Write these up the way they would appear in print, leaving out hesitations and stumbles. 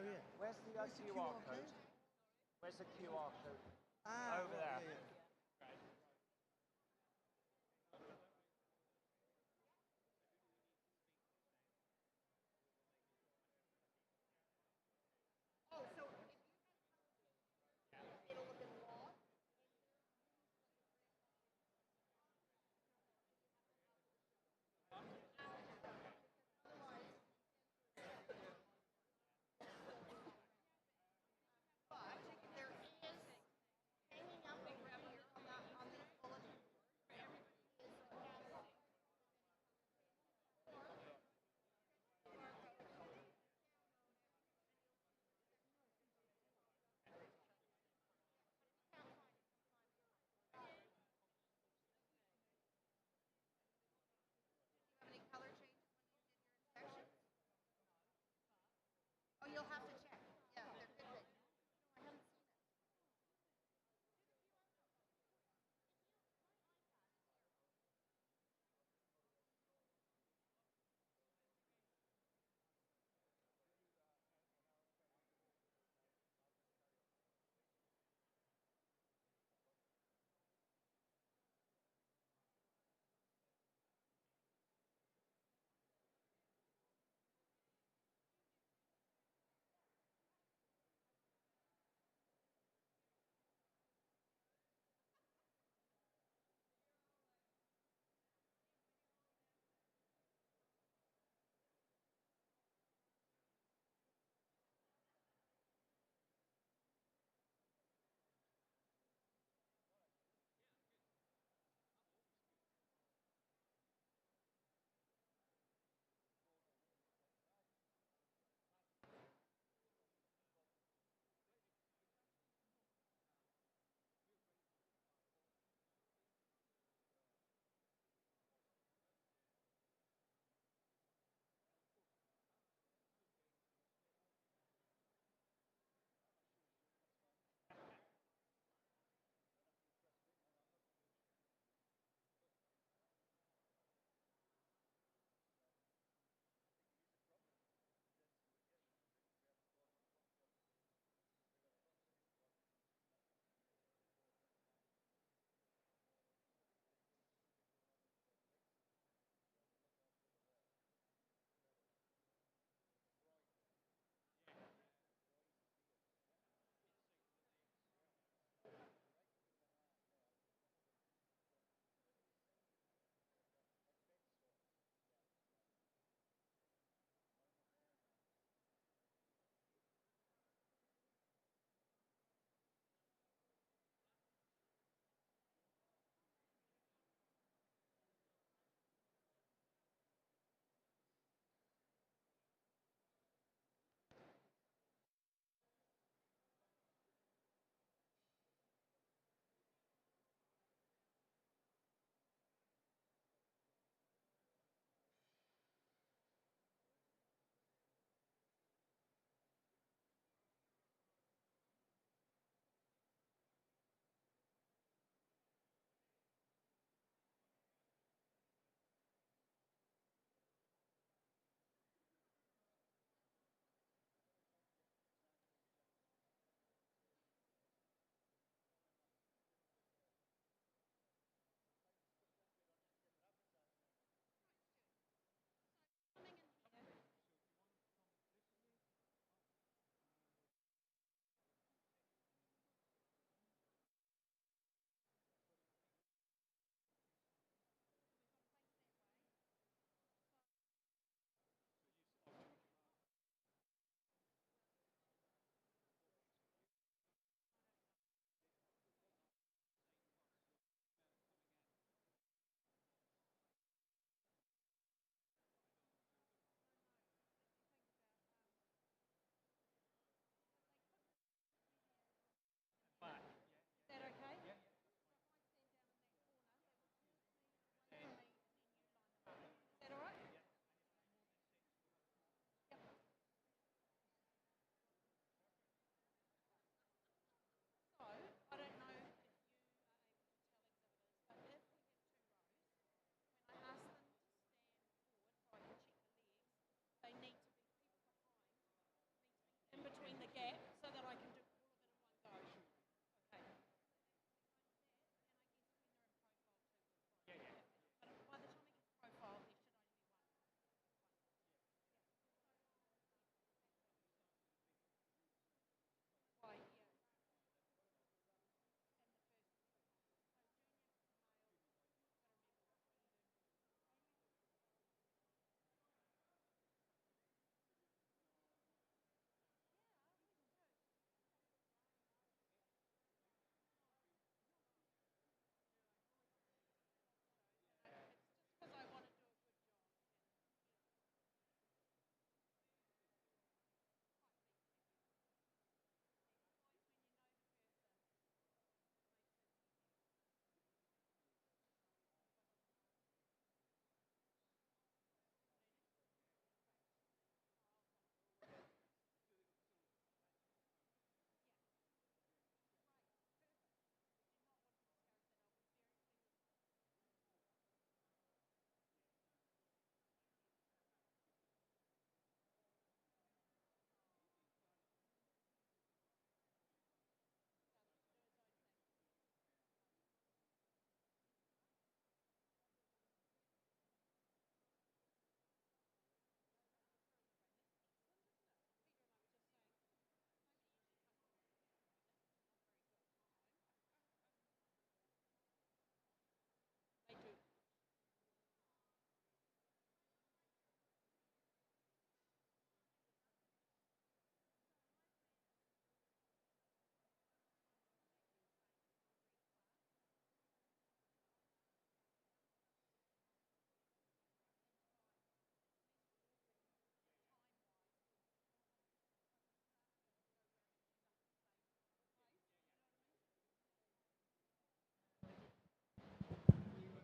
Oh, yeah. Where's the Where's the QR code? Where's the QR code? Ah, over right, there. Yeah, yeah. Oh, so it'll have been logged? But there is hanging up a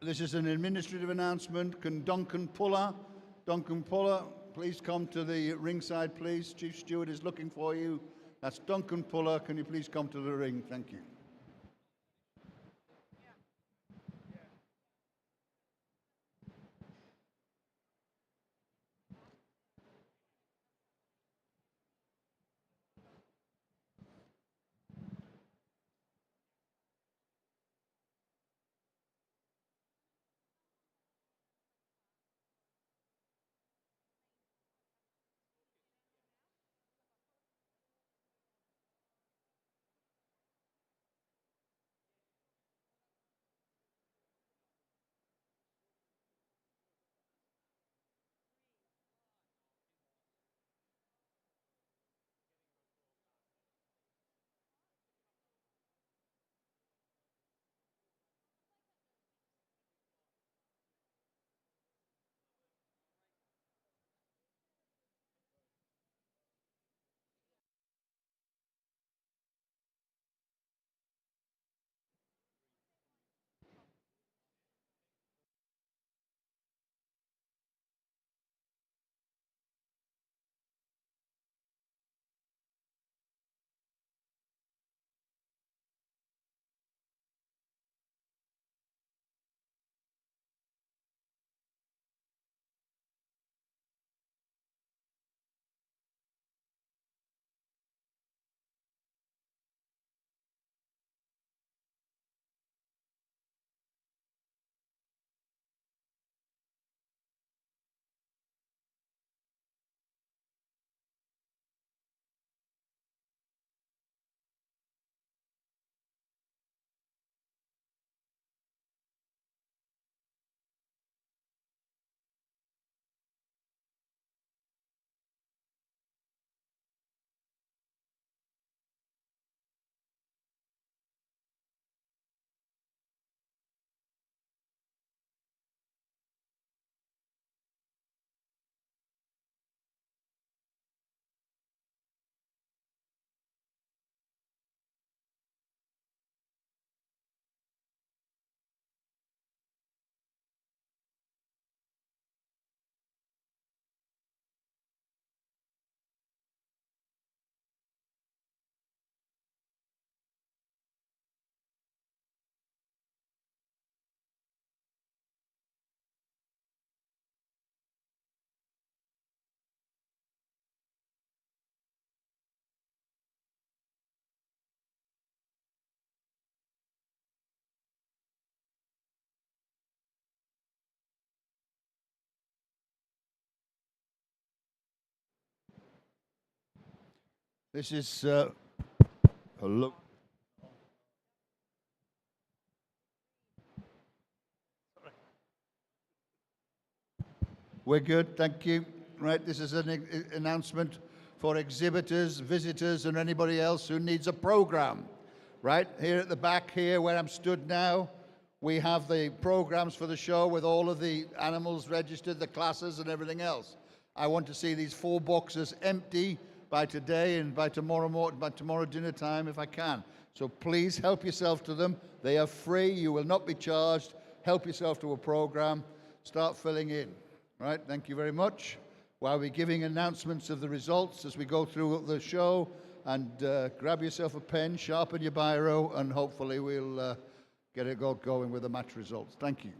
This is an administrative announcement. Can Duncan Puller, please come to the ringside, please. Chief Steward is looking for you. That's Duncan Puller. Can you please come to the ring? Thank you. This is hello. We're good, thank you. Right, this is an announcement for exhibitors, visitors, and anybody else who needs a program. Right, here at the back here where I'm stood now, we have the programs for the show with all of the animals registered, the classes and everything else. I want to see these 4 boxes empty by today and by tomorrow dinner time if I can. So please help yourself to them. They are free, you will not be charged. Help yourself to a program, start filling in. Right, thank you very much. While we're giving announcements of the results as we go through the show, and grab yourself a pen, sharpen your biro, and hopefully we'll get it going with the match results. Thank you.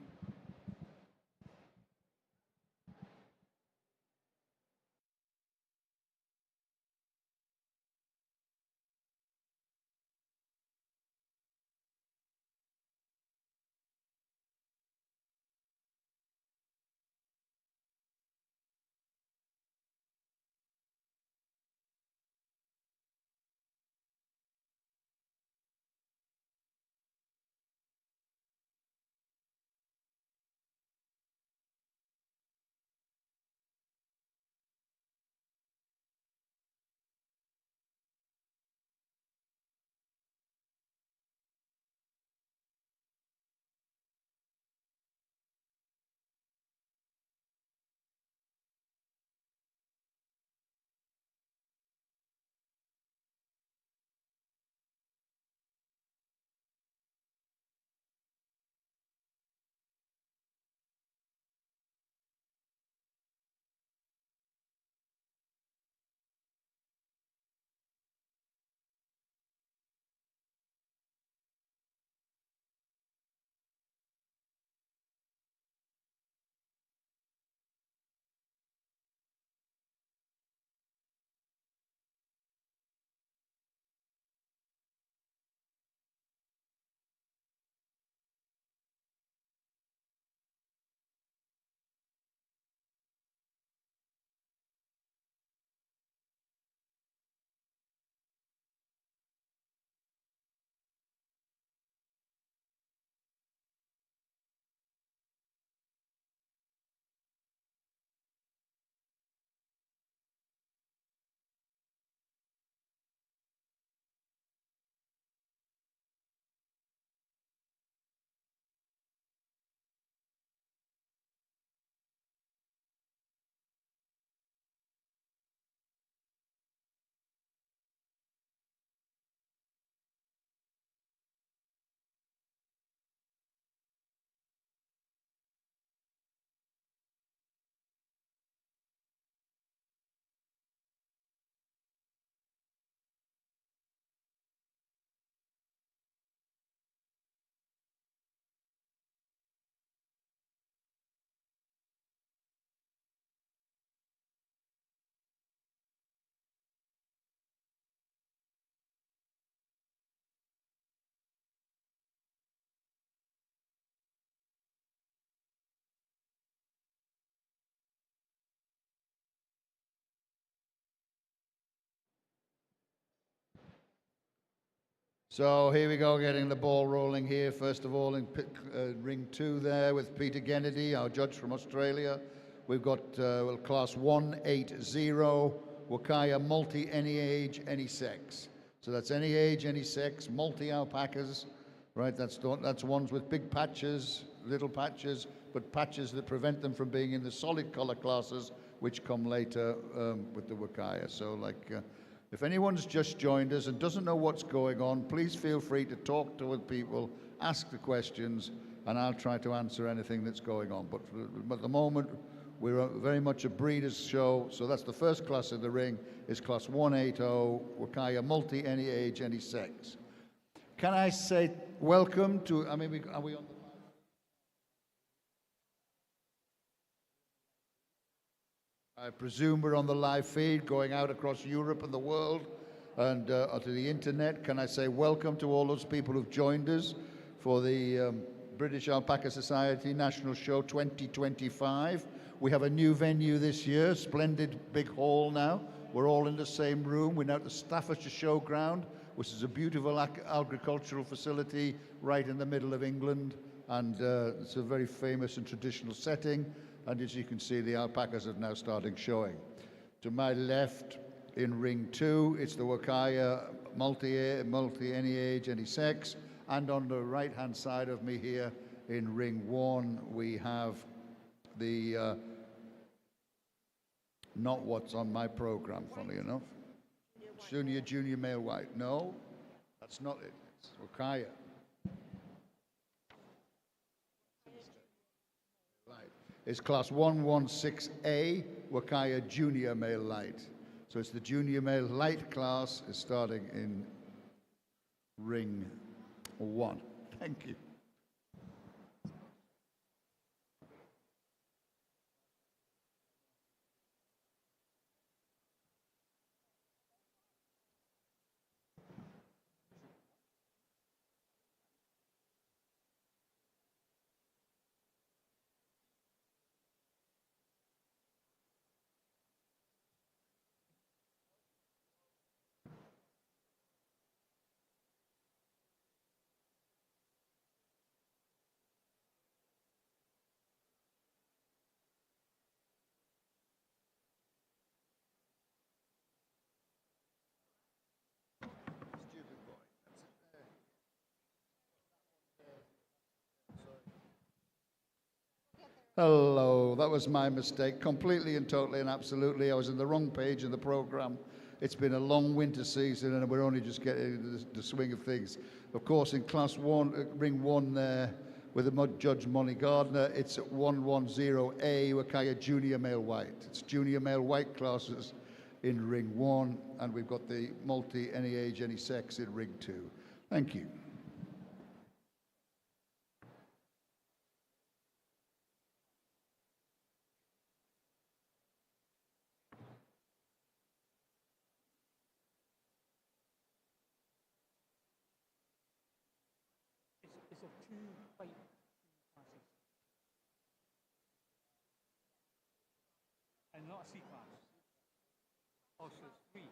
So here we go, getting the ball rolling here. First of all, in ring 2 there with Peter Kennedy, our judge from Australia. We've got class 180, Wakaya, multi, any age, any sex. So that's any age, any sex, multi alpacas, right? That's ones with big patches, little patches, but patches that prevent them from being in the solid color classes, which come later with the Wakaya. So like, if anyone's just joined us and doesn't know what's going on, please feel free to talk to other people, ask the questions, and I'll try to answer anything that's going on. But at the moment, we're very much a breeders' show, so that's the first class in the ring, is class 180, Wakaya, multi, any age, any sex. Can I say welcome to, are we on the... I presume we're on the live feed going out across Europe and the world and to the internet. Can I say welcome to all those people who've joined us for the British Alpaca Society National Show 2025. We have a new venue this year, splendid big hall now. We're all in the same room. We're now at the Staffordshire Showground, which is a beautiful agricultural facility right in the middle of England. And it's a very famous and traditional setting. And as you can see, the alpacas are now starting showing. To my left, in ring 2, it's the Wakaya, multi, any age, any sex. And on the right-hand side of me here, in ring 1, we have the, not what's on my program, funny enough. Junior male white. No, that's not it. It's Wakaya. It's class 116A, Wakaya Junior Male Light. So it's the Junior Male Light class is starting in ring 1. Thank you. Hello, that was my mistake, completely and totally and absolutely. I was in the wrong page in the program. It's been a long winter season and we're only just getting into the swing of things. Of course, in class 1, ring 1 there, with the mud judge Molly Gardner, it's at 110A, Wakaya Junior Male White. It's Junior Male White classes in ring 1, and we've got the multi, any age, any sex in ring 2. Thank you. It's of 2 white classes. And not a C class. Also 3.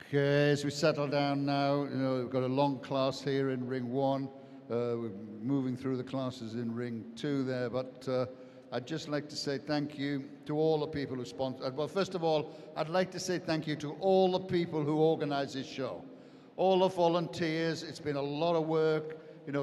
Okay, as we settle down now, we've got a long class here in ring 1. We're moving through the classes in ring 2 there, but I'd just like to say thank you to all the people who sponsored. Well, first of all, I'd like to say thank you to all the people who organize this show. All the volunteers, it's been a lot of work.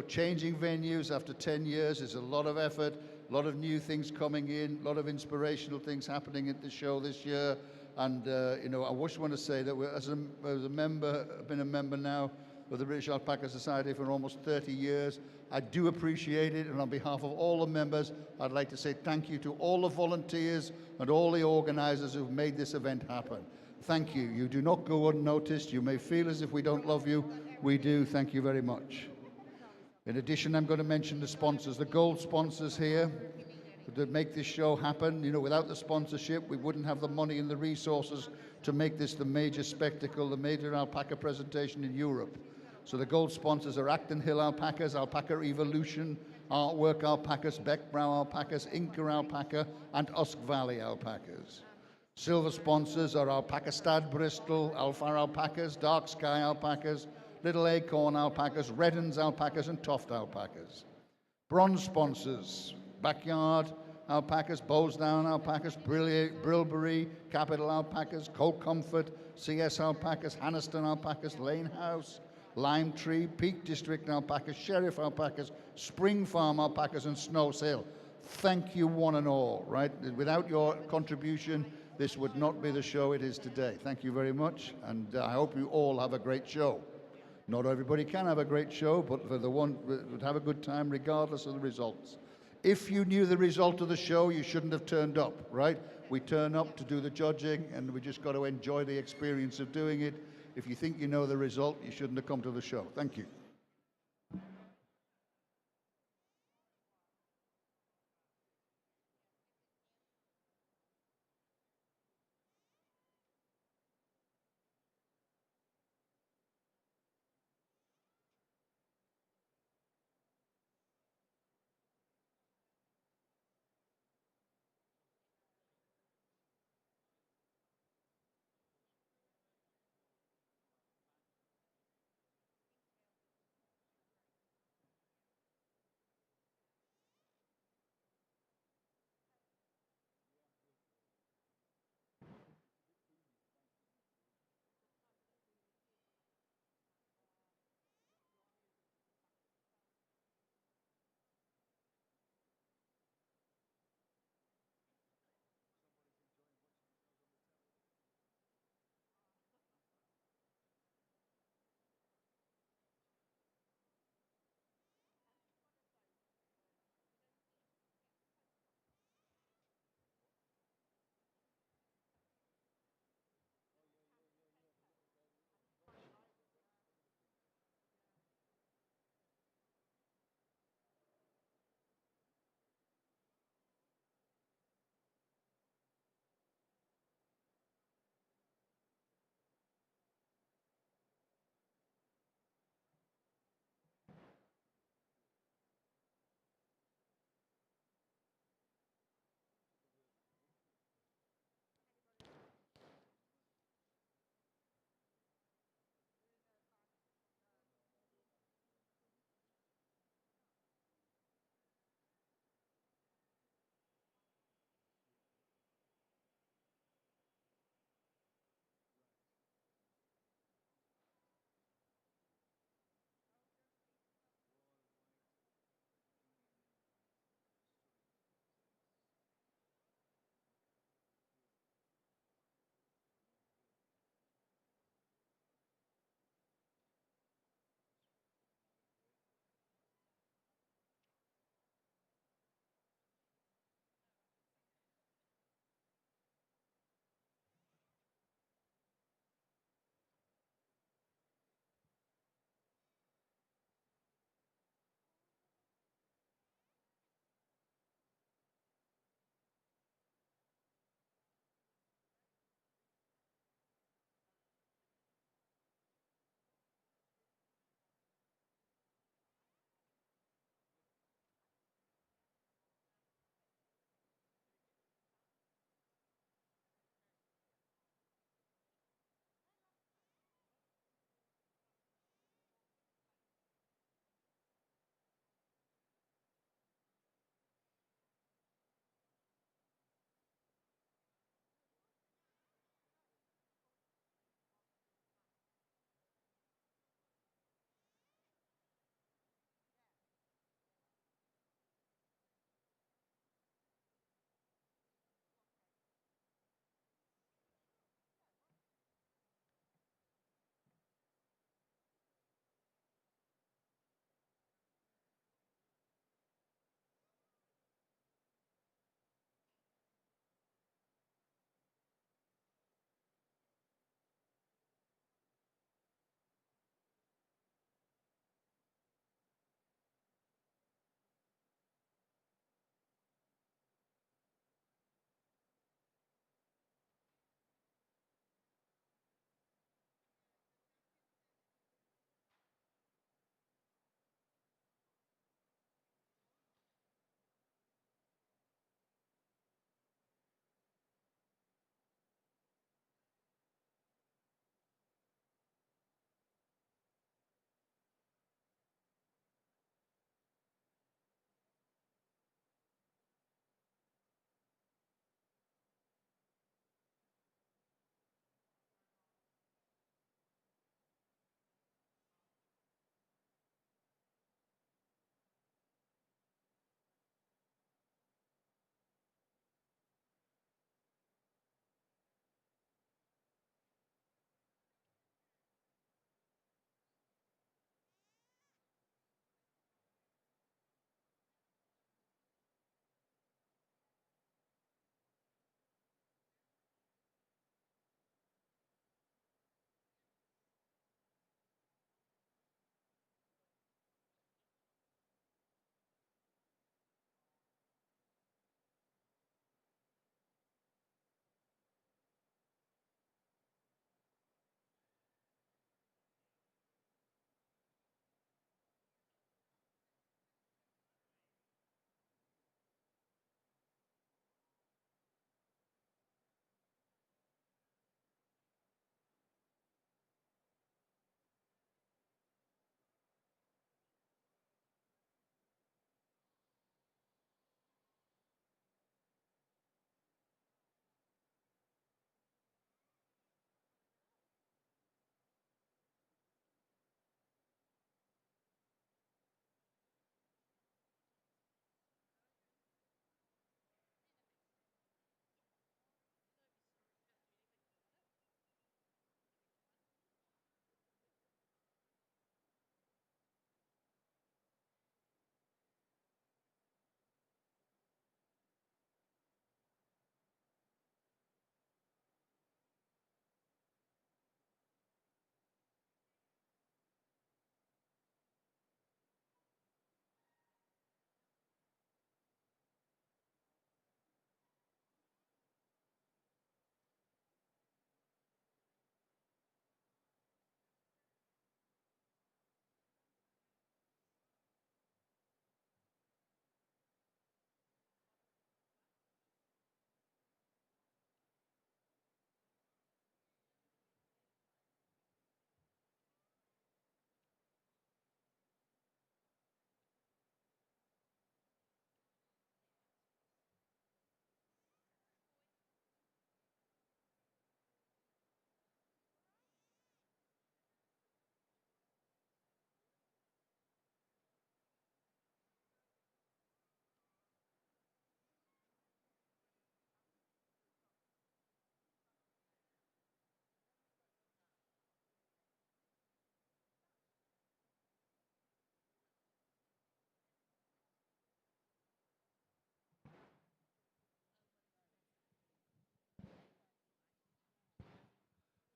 Changing venues after 10 years is a lot of effort, a A lot of new things coming in, a lot of inspirational things happening at the show this year. And, you know, I just want to say that as a member, I've been a member now of the British Alpaca Society for almost 30 years. I do appreciate it, and on behalf of all the members, I'd like to say thank you to all the volunteers and all the organisers who've made this event happen. Thank you. You do not go unnoticed. You may feel as if we don't love you. We do. Thank you very much. In addition, I'm going to mention the sponsors, the gold sponsors here that make this show happen. You know, without the sponsorship, we wouldn't have the money and the resources to make this the major spectacle, the major alpaca presentation in Europe. So the gold sponsors are Acton Hill Alpacas, Alpaca Evolution, Artwork Alpacas, Beckbrow Alpacas, Inca Alpaca, and Usk Valley Alpacas. Silver sponsors are Alpaca Stad Bristol, Alfar Alpacas, Dark Sky Alpacas, Little Acorn Alpacas, Reddens Alpacas, and Toft Alpacas. Bronze sponsors, Backyard Alpacas, Bowsdown Alpacas, Brilbury, Capital Alpacas, Cold Comfort, CS Alpacas, Hanniston Alpacas, Lane House, Lime Tree, Peak District Alpacas, Sheriff Alpacas, Spring Farm Alpacas, and Snows Hill. Thank you one and all, right? Without your contribution, this would not be the show it is today. Thank you very much, and I hope you all have a great show. Not everybody can have a great show, but for the one would have a good time regardless of the results. If you knew the result of the show, you shouldn't have turned up, right? We turn up to do the judging, and we just got to enjoy the experience of doing it. If you think you know the result, you shouldn't have come to the show. Thank you.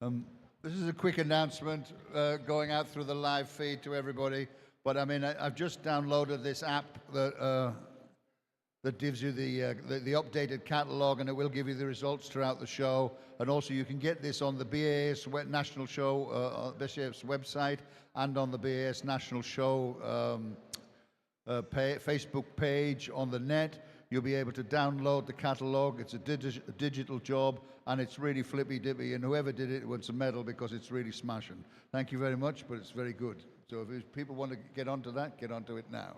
This is a quick announcement going out through the live feed to everybody. But I mean, I've just downloaded this app that gives you the updated catalogue, and it will give you the results throughout the show. And also, you can get this on the BAS National Show, BAS website, and on the BAS National Show Facebook page on the net. You'll be able to download the catalogue. It's a digital job, and it's really flippy dippy, and whoever did it wants a medal because it's really smashing. Thank you very much, but it's very good. So if people want to get onto that, get onto it now.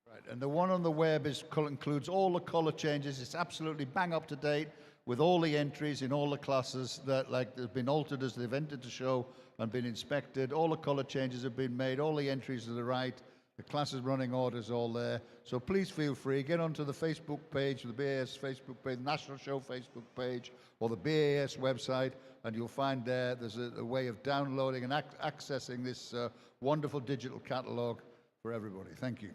Right, and the one on the web includes all the colour changes. It's absolutely bang up to date with all the entries in all the classes that have been altered as they've entered the show and been inspected. All the colour changes have been made. All the entries are the right. The classes running orders all there. So please feel free. Get onto the Facebook page, the BAS Facebook page, National Show Facebook page, or the BAS website, and you'll find there's a way of downloading and accessing this wonderful digital catalogue for everybody. Thank you.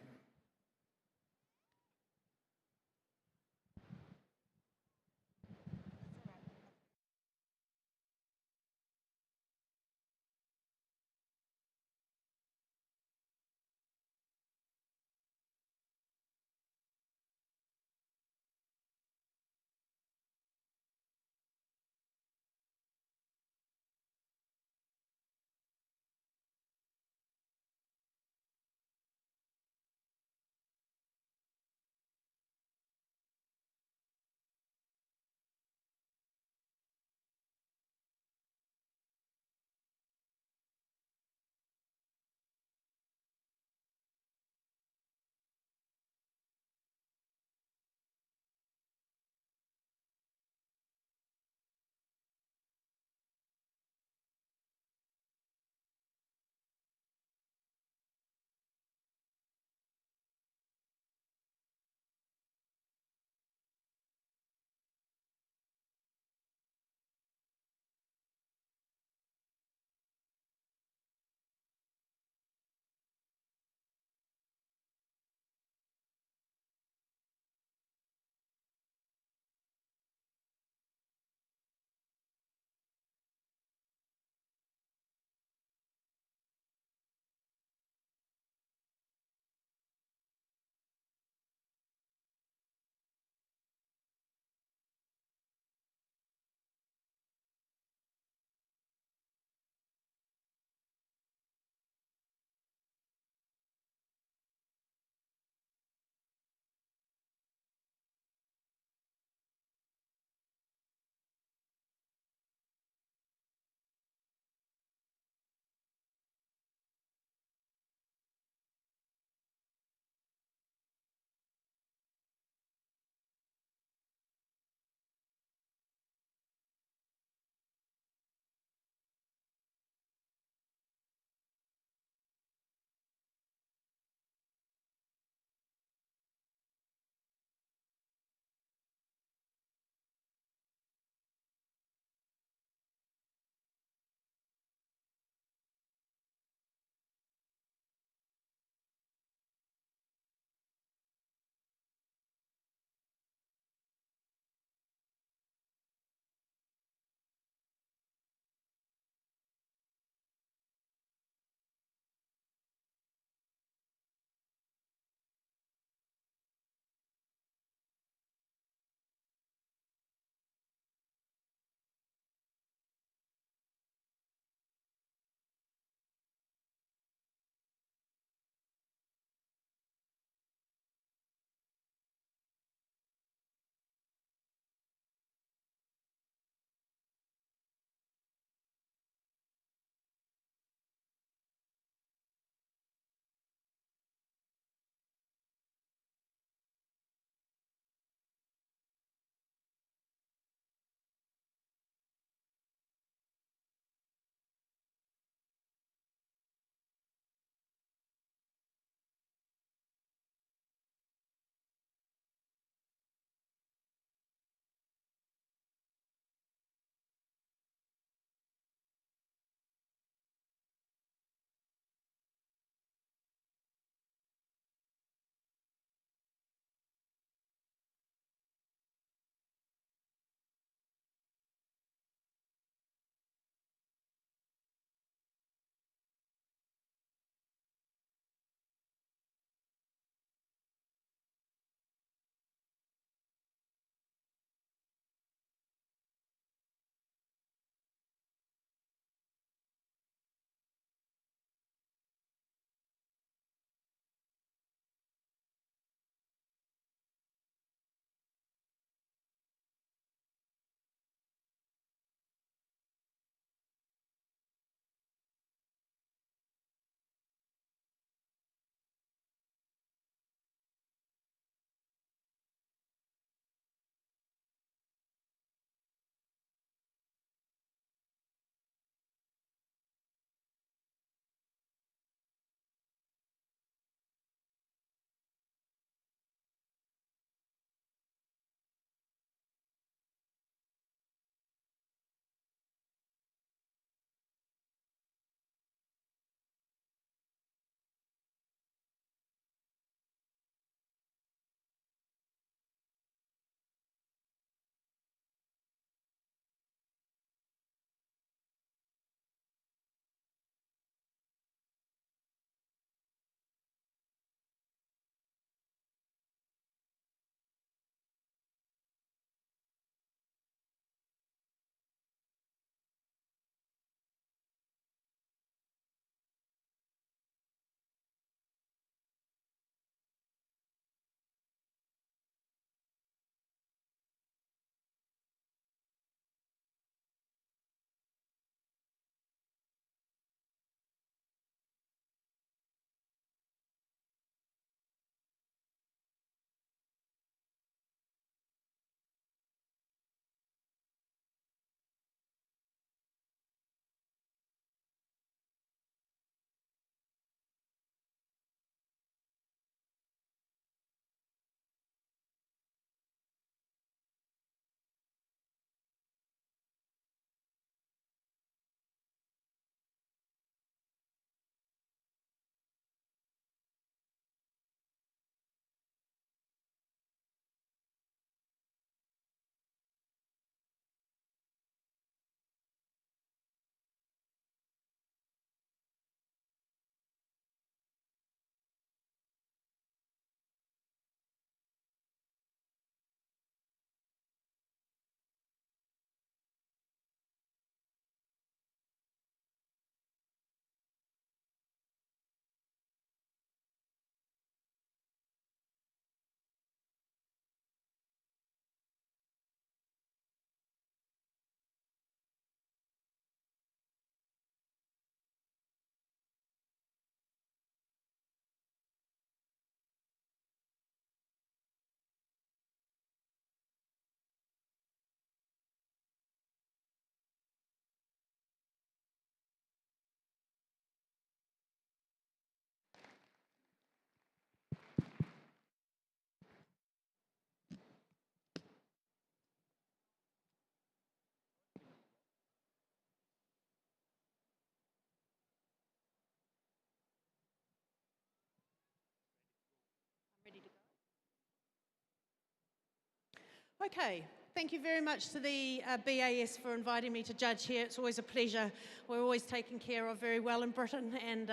Okay, thank you very much to the BAS for inviting me to judge here. It's always a pleasure. We're always taken care of very well in Britain, and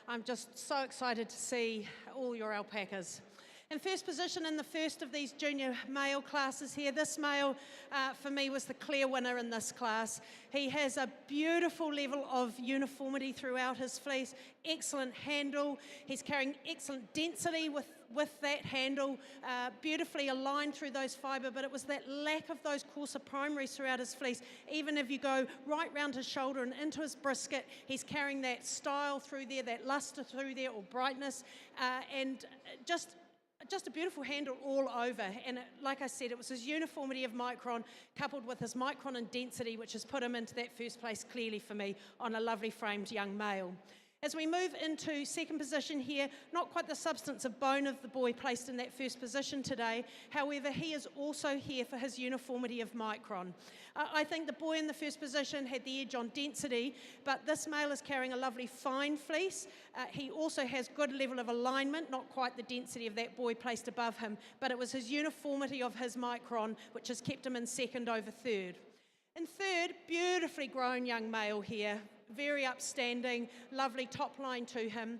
I'm just so excited to see all your alpacas. In first position in the first of these junior male classes here, this male for me was the clear winner in this class. He has a beautiful level of uniformity throughout his fleece, excellent handle. He's carrying excellent density with that handle, beautifully aligned through those fibre, but it was that lack of those coarser primaries throughout his fleece. Even if you go right round his shoulder and into his brisket, he's carrying that style through there, that lustre through there, or brightness, and just a beautiful handle all over. And like I said, it was his uniformity of micron coupled with his micron and density, which has put him into that first place clearly for me on a lovely framed young male. As we move into second position here, not quite the substance of bone of the boy placed in that first position today. However, he is also here for his uniformity of micron. I think the boy in the first position had the edge on density, but this male is carrying a lovely fine fleece. He also has good level of alignment, not quite the density of that boy placed above him, but it was his uniformity of his micron which has kept him in second over third. In third, beautifully grown young male here, very upstanding, lovely top line to him.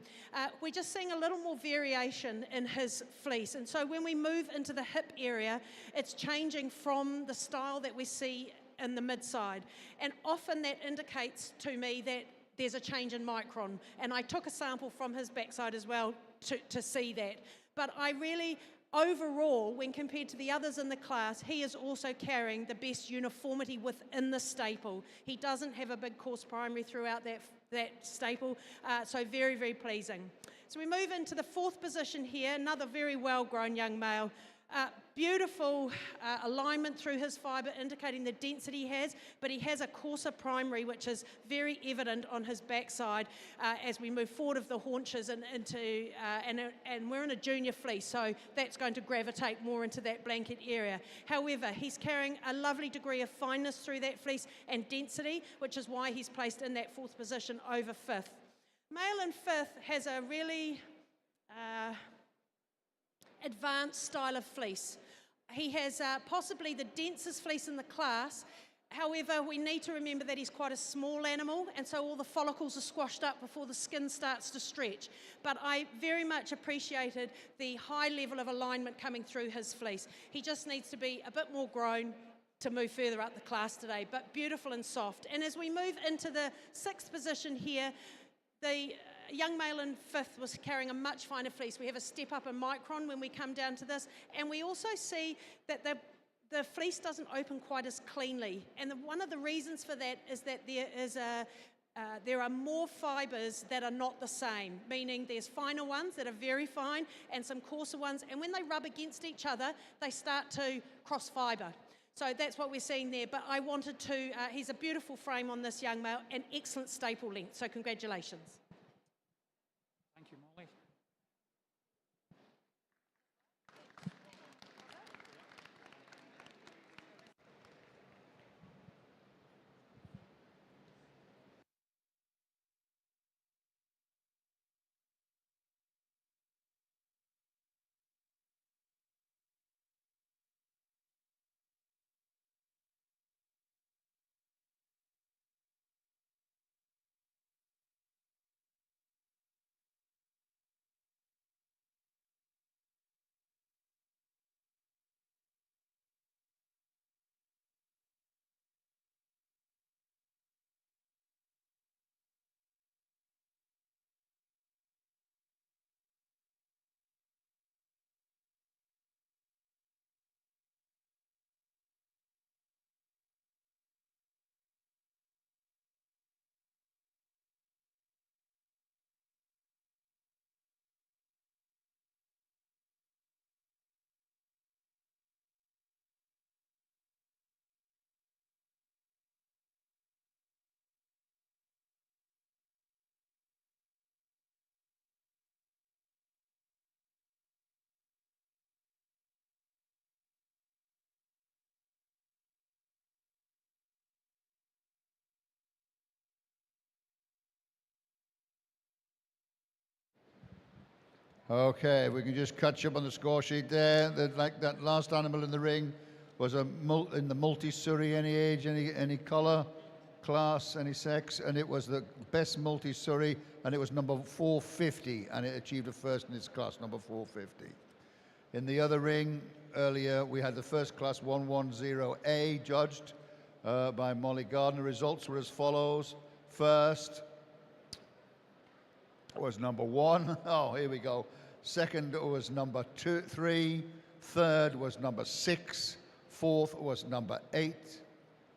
We're just seeing a little more variation in his fleece, and so when we move into the hip area, it's changing from the style that we see in the mid-side, and often that indicates to me that there's a change in micron, and I took a sample from his backside as well to see that. But I really, overall, when compared to the others in the class, he is also carrying the best uniformity within the staple. He doesn't have a big coarse primary throughout that staple, so very, very pleasing. So we move into the fourth position here, another very well-grown young male. Beautiful alignment through his fibre, indicating the density he has, but he has a coarser primary, which is very evident on his backside as we move forward of the haunches and into, and we're in a junior fleece, so that's going to gravitate more into that blanket area. However, he's carrying a lovely degree of fineness through that fleece and density, which is why he's placed in that fourth position over fifth. Male in fifth has a really advanced style of fleece. He has possibly the densest fleece in the class. However, we need to remember that he's quite a small animal, and so all the follicles are squashed up before the skin starts to stretch. But I very much appreciated the high level of alignment coming through his fleece. He just needs to be a bit more grown to move further up the class today, but beautiful and soft. And as we move into the sixth position here, the young male in fifth was carrying a much finer fleece. We have a step up in micron when we come down to this, and we also see that the fleece doesn't open quite as cleanly. And one of the reasons for that is that there are more fibres that are not the same, meaning there's finer ones that are very fine and some coarser ones, and when they rub against each other, they start to cross fibre. So that's what we're seeing there. But I wanted to, he's a beautiful frame on this young male and excellent staple length, so congratulations. Thank you, Molly. Okay, we can just catch up on the score sheet there. Like that last animal in the ring was in the multi-Surrey, any age, any colour, class, any sex, and it was the best multi-Surrey, and it was number 450, and it achieved a first in its class, number 450. In the other ring, earlier, we had the first class 110A judged by Molly Gardner. Results were as follows. First was number 1. Oh, here we go. Second was number 3. Third was number 6. Fourth was number 8.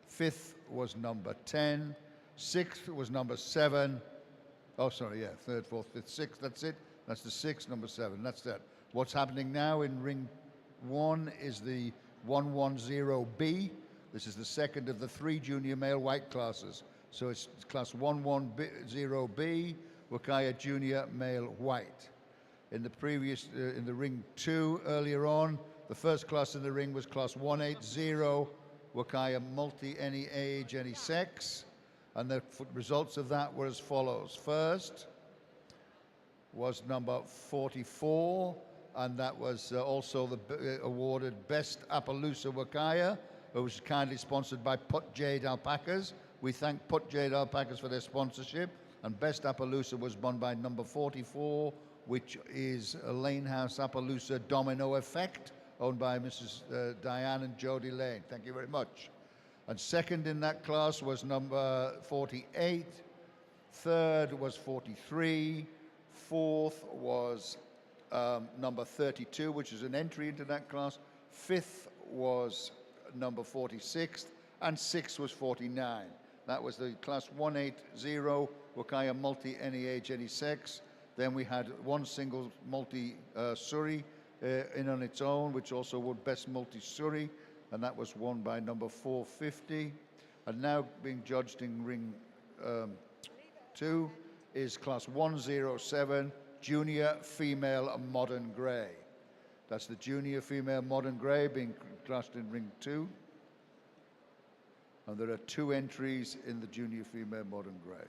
Fifth was number 10. Sixth was number 7. Oh, sorry, yeah, third, fourth, fifth, sixth, that's it. That's the 6, number 7, that's that. What's happening now in ring 1 is the 110B. This is the second of the 3 junior male white classes. So it's class 110B, Wakaya Junior Male White. In the previous, in the ring 2 earlier on, the first class in the ring was class 180, Wakaya Multi, any age, any sex. And the results of that were as follows. First was number 44, and that was also awarded Best Appaloosa Wakaya, which was kindly sponsored by Put Jade Alpacas. We thank Put Jade Alpacas for their sponsorship. And Best Appaloosa was won by number 44, which is a Lane House Appaloosa Domino Effect, owned by Mrs. Diane and Jody Lane. Thank you very much. And second in that class was number 48. Third was 43. Fourth was number 32, which is an entry into that class. Fifth was number 46. And sixth was 49. That was the class 180, Wakaya Multi, any age, any sex. Then we had one single multi-Surrey in on its own, which also won Best Multi-Surrey, and that was won by number 450. And now being judged in ring 2 is class 107, Junior Female Modern Grey. That's the Junior Female Modern Grey being classed in ring 2. And there are 2 entries in the Junior Female Modern Grey.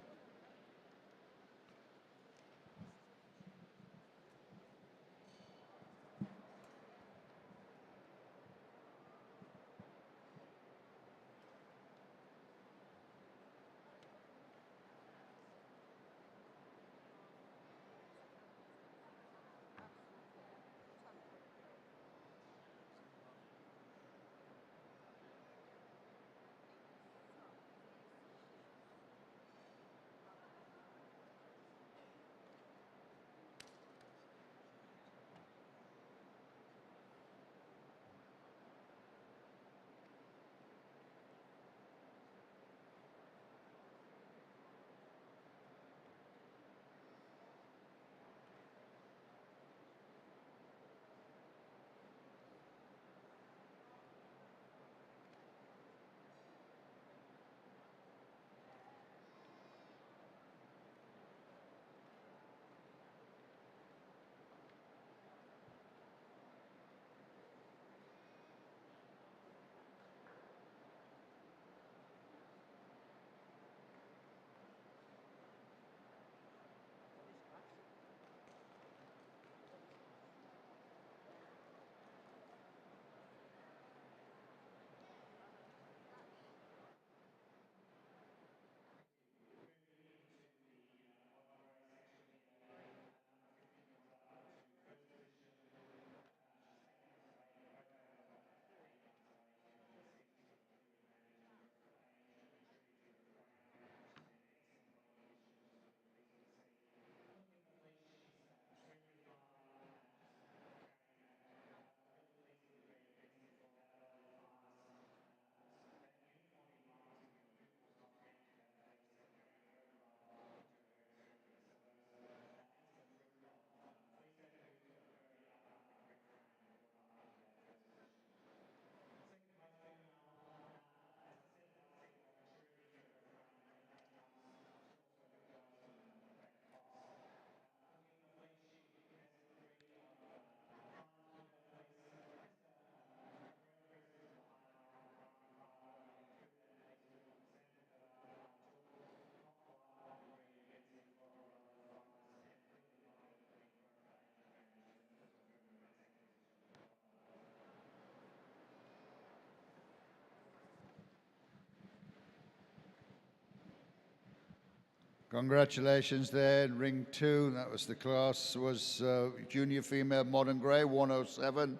Congratulations there in ring 2. That was the class, was junior female modern grey, 107.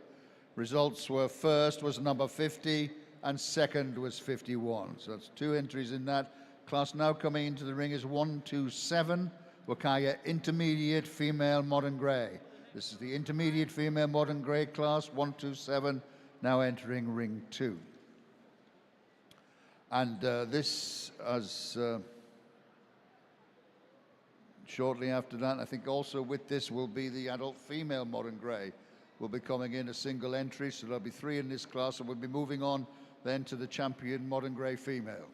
Results were first was number 50 and second was 51. So that's 2 entries in that. Class now coming into the ring is 127, Wakaya Intermediate Female Modern Grey. This is the Intermediate Female Modern Grey class, 127, now entering ring 2. And this, as shortly after that, I think also with this will be the adult female modern grey will be coming in a single entry, so there'll be 3 in this class, and we'll be moving on then to the champion modern grey female.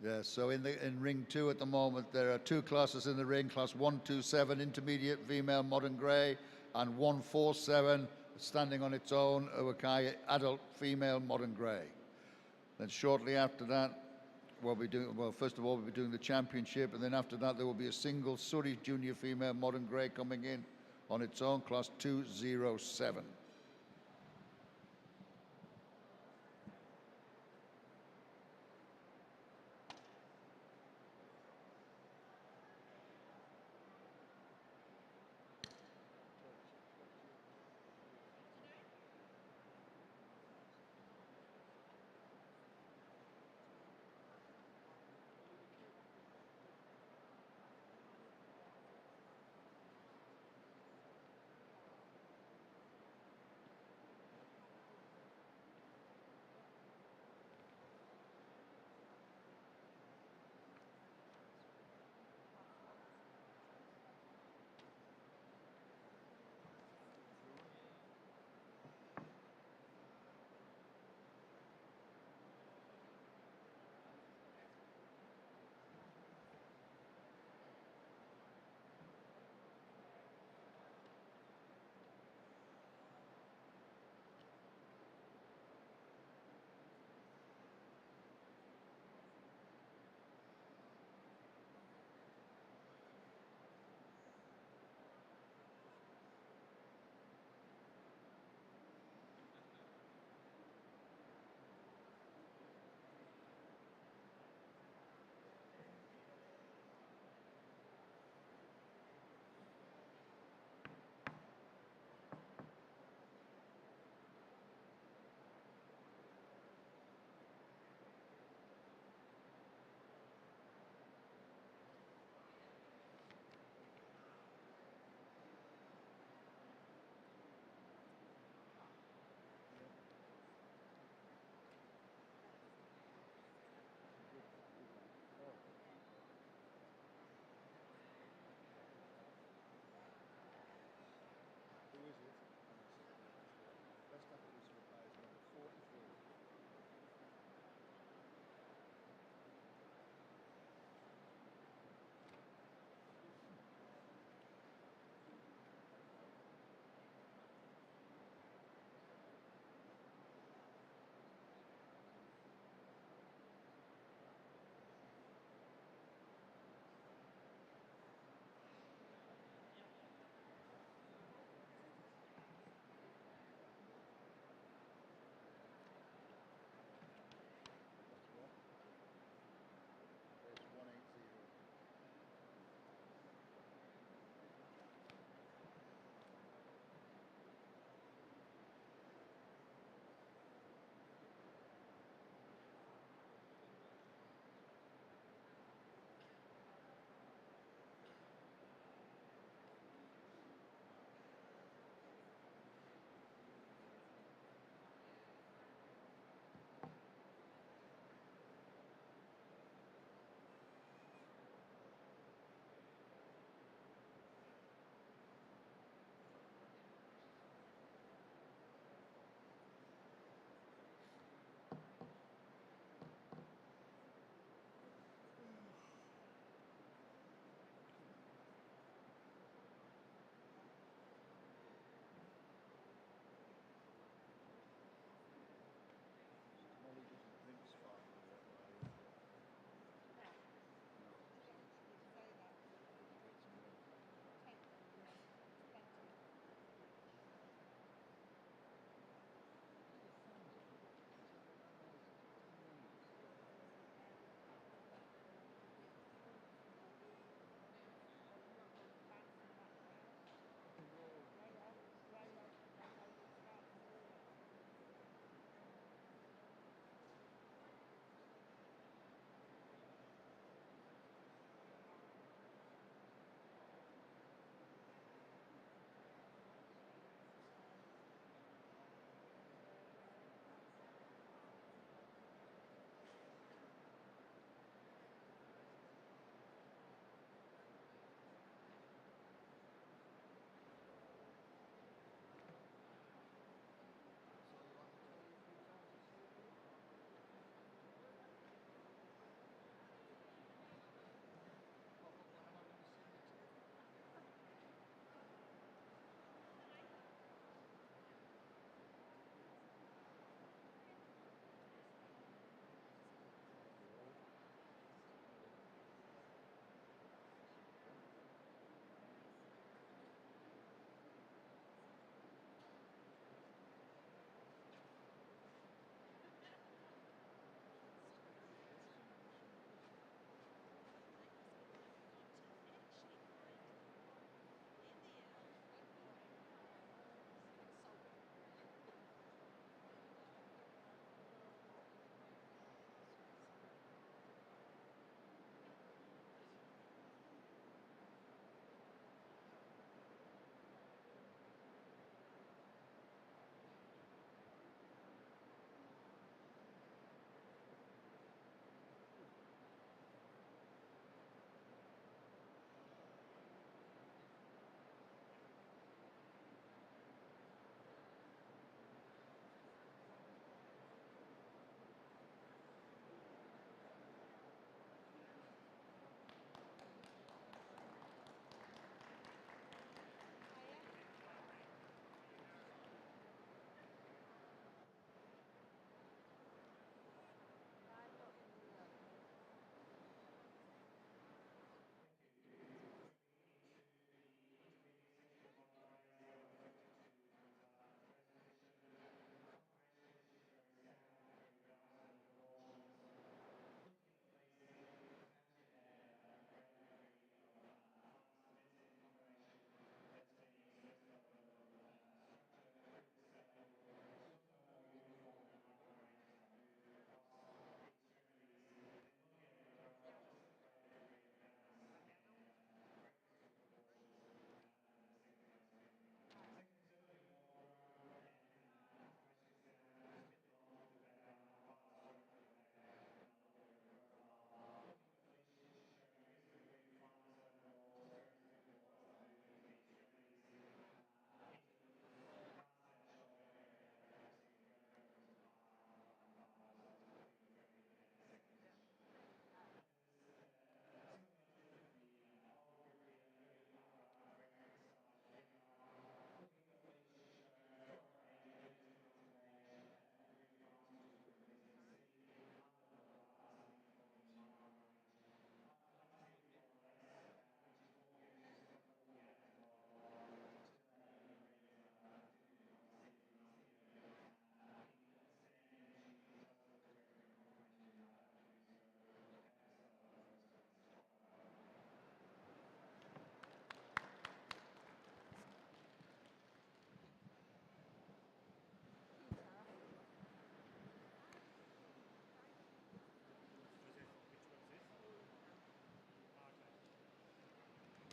Yeah, so in ring 2 at the moment, there are 2 classes in the ring, class 127 intermediate female modern grey and 147 standing on its own, Wakaya adult female modern grey. Then shortly after that, we'll be doing, well, first of all, we'll be doing the championship, and then after that, there will be a single Surrey junior female modern grey coming in on its own, class 207.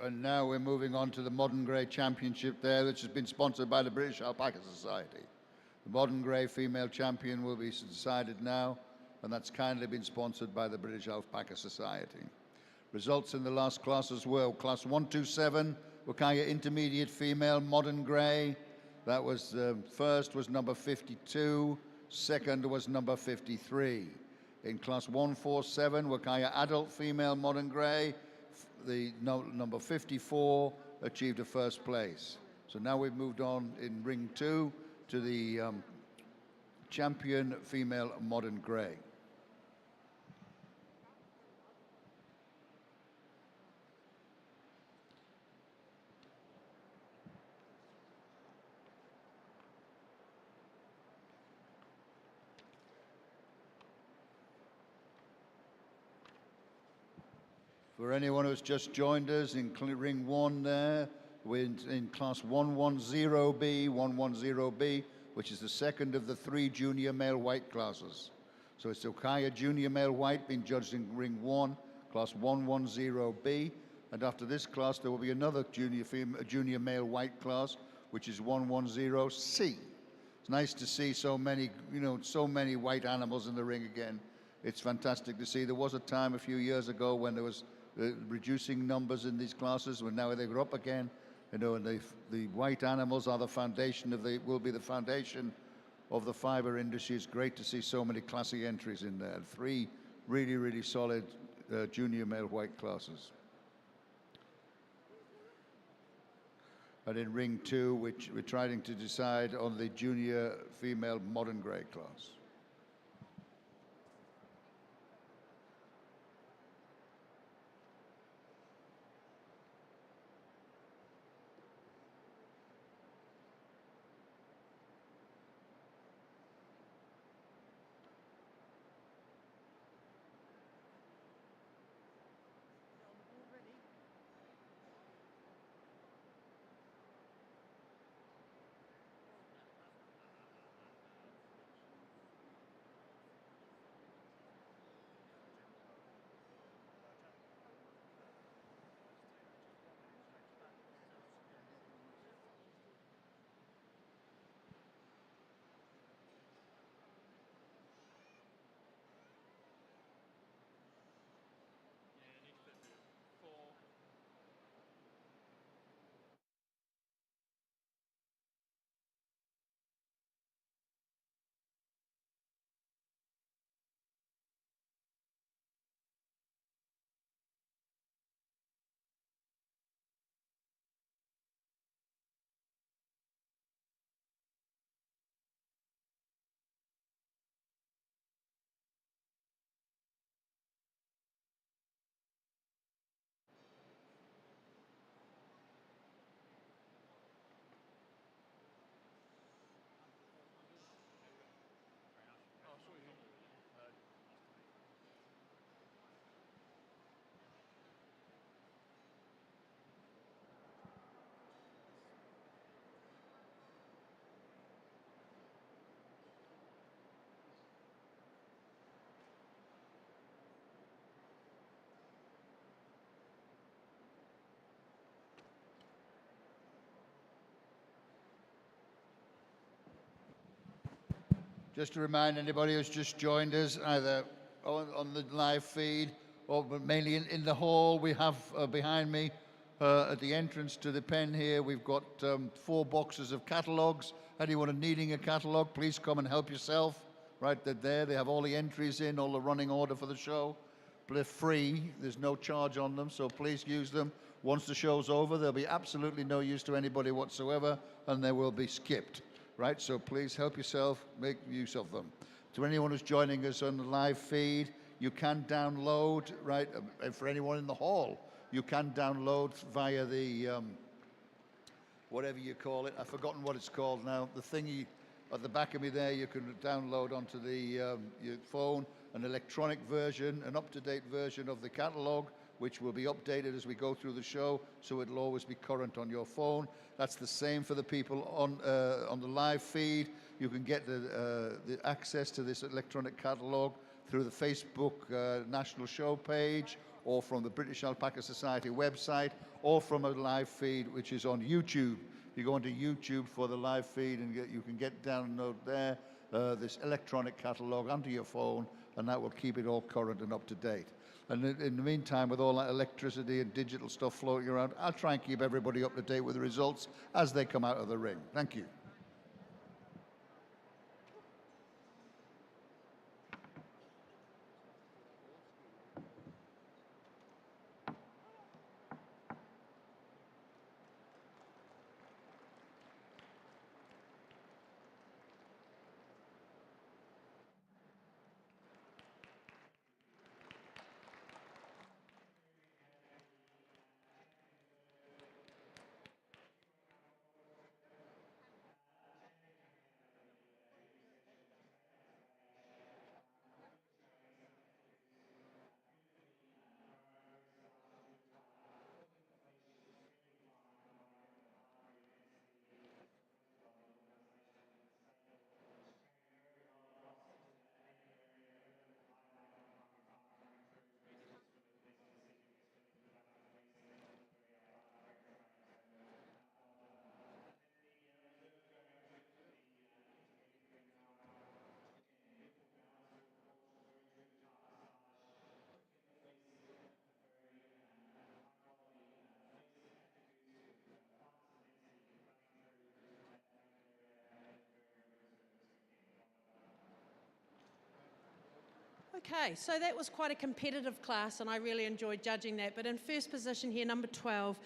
And now we're moving on to the Modern Grey Championship there, which has been sponsored by the British Alpaca Society. The Modern Grey female champion will be decided now, and that's kindly been sponsored by the British Alpaca Society. Results in the last classes were Class 127, Wakaya Intermediate Female, Modern Grey. That was, first was number 52, second was number 53. In Class 147, Wakaya Adult Female, Modern Grey, number 54 achieved a first place. So now we've moved on in Ring 2 to the champion female Modern Grey. For anyone who's just joined us in Ring 1 there, we're in Class 110B, 110B, which is the second of the 3 junior male white classes. So it's Okaya Junior Male White being judged in Ring 1, Class 110B, and after this class there will be another junior male white class, which is 110C. It's nice to see so many, so many white animals in the ring again. It's fantastic to see. There was a time a few years ago when there was reducing numbers in these classes, when now they're up again, and the white animals are the foundation will be the foundation of the fiber industry. It's great to see so many classy entries in there. 3 really, really solid junior male white classes. And in Ring 2, which we're trying to decide on the junior female Modern Grey class. Just to remind anybody who's just joined us, either on the live feed or mainly in the hall, we have behind me at the entrance to the pen here, we've got 4 boxes of catalogues. Anyone needing a catalogue, please come and help yourself. Right, they're there. They have all the entries in, all the running order for the show. They're free. There's no charge on them, so please use them. Once the show's over, there'll be absolutely no use to anybody whatsoever, and they will be skipped. Right, so please help yourself, make use of them. To anyone who's joining us on the live feed, you can download, right, and for anyone in the hall, you can download via the, whatever you call it, I've forgotten what it's called now, the thingy at the back of me there, you can download onto the your phone an electronic version, an up-to-date version of the catalogue, which will be updated as we go through the show, so it'll always be current on your phone. That's the same for the people on the live feed. You can get the access to this electronic catalogue through the Facebook National Show page or from the British Alpaca Society website, or from a live feed which is on YouTube. You go onto YouTube for the live feed and you can download there this electronic catalogue onto your phone, and that will keep it all current and up to date. And in the meantime, with all that electricity and digital stuff floating around, I'll try and keep everybody up to date with the results as they come out of the ring. Thank you. Okay, so that was quite a competitive class and I really enjoyed judging that. But in first position here, number 12,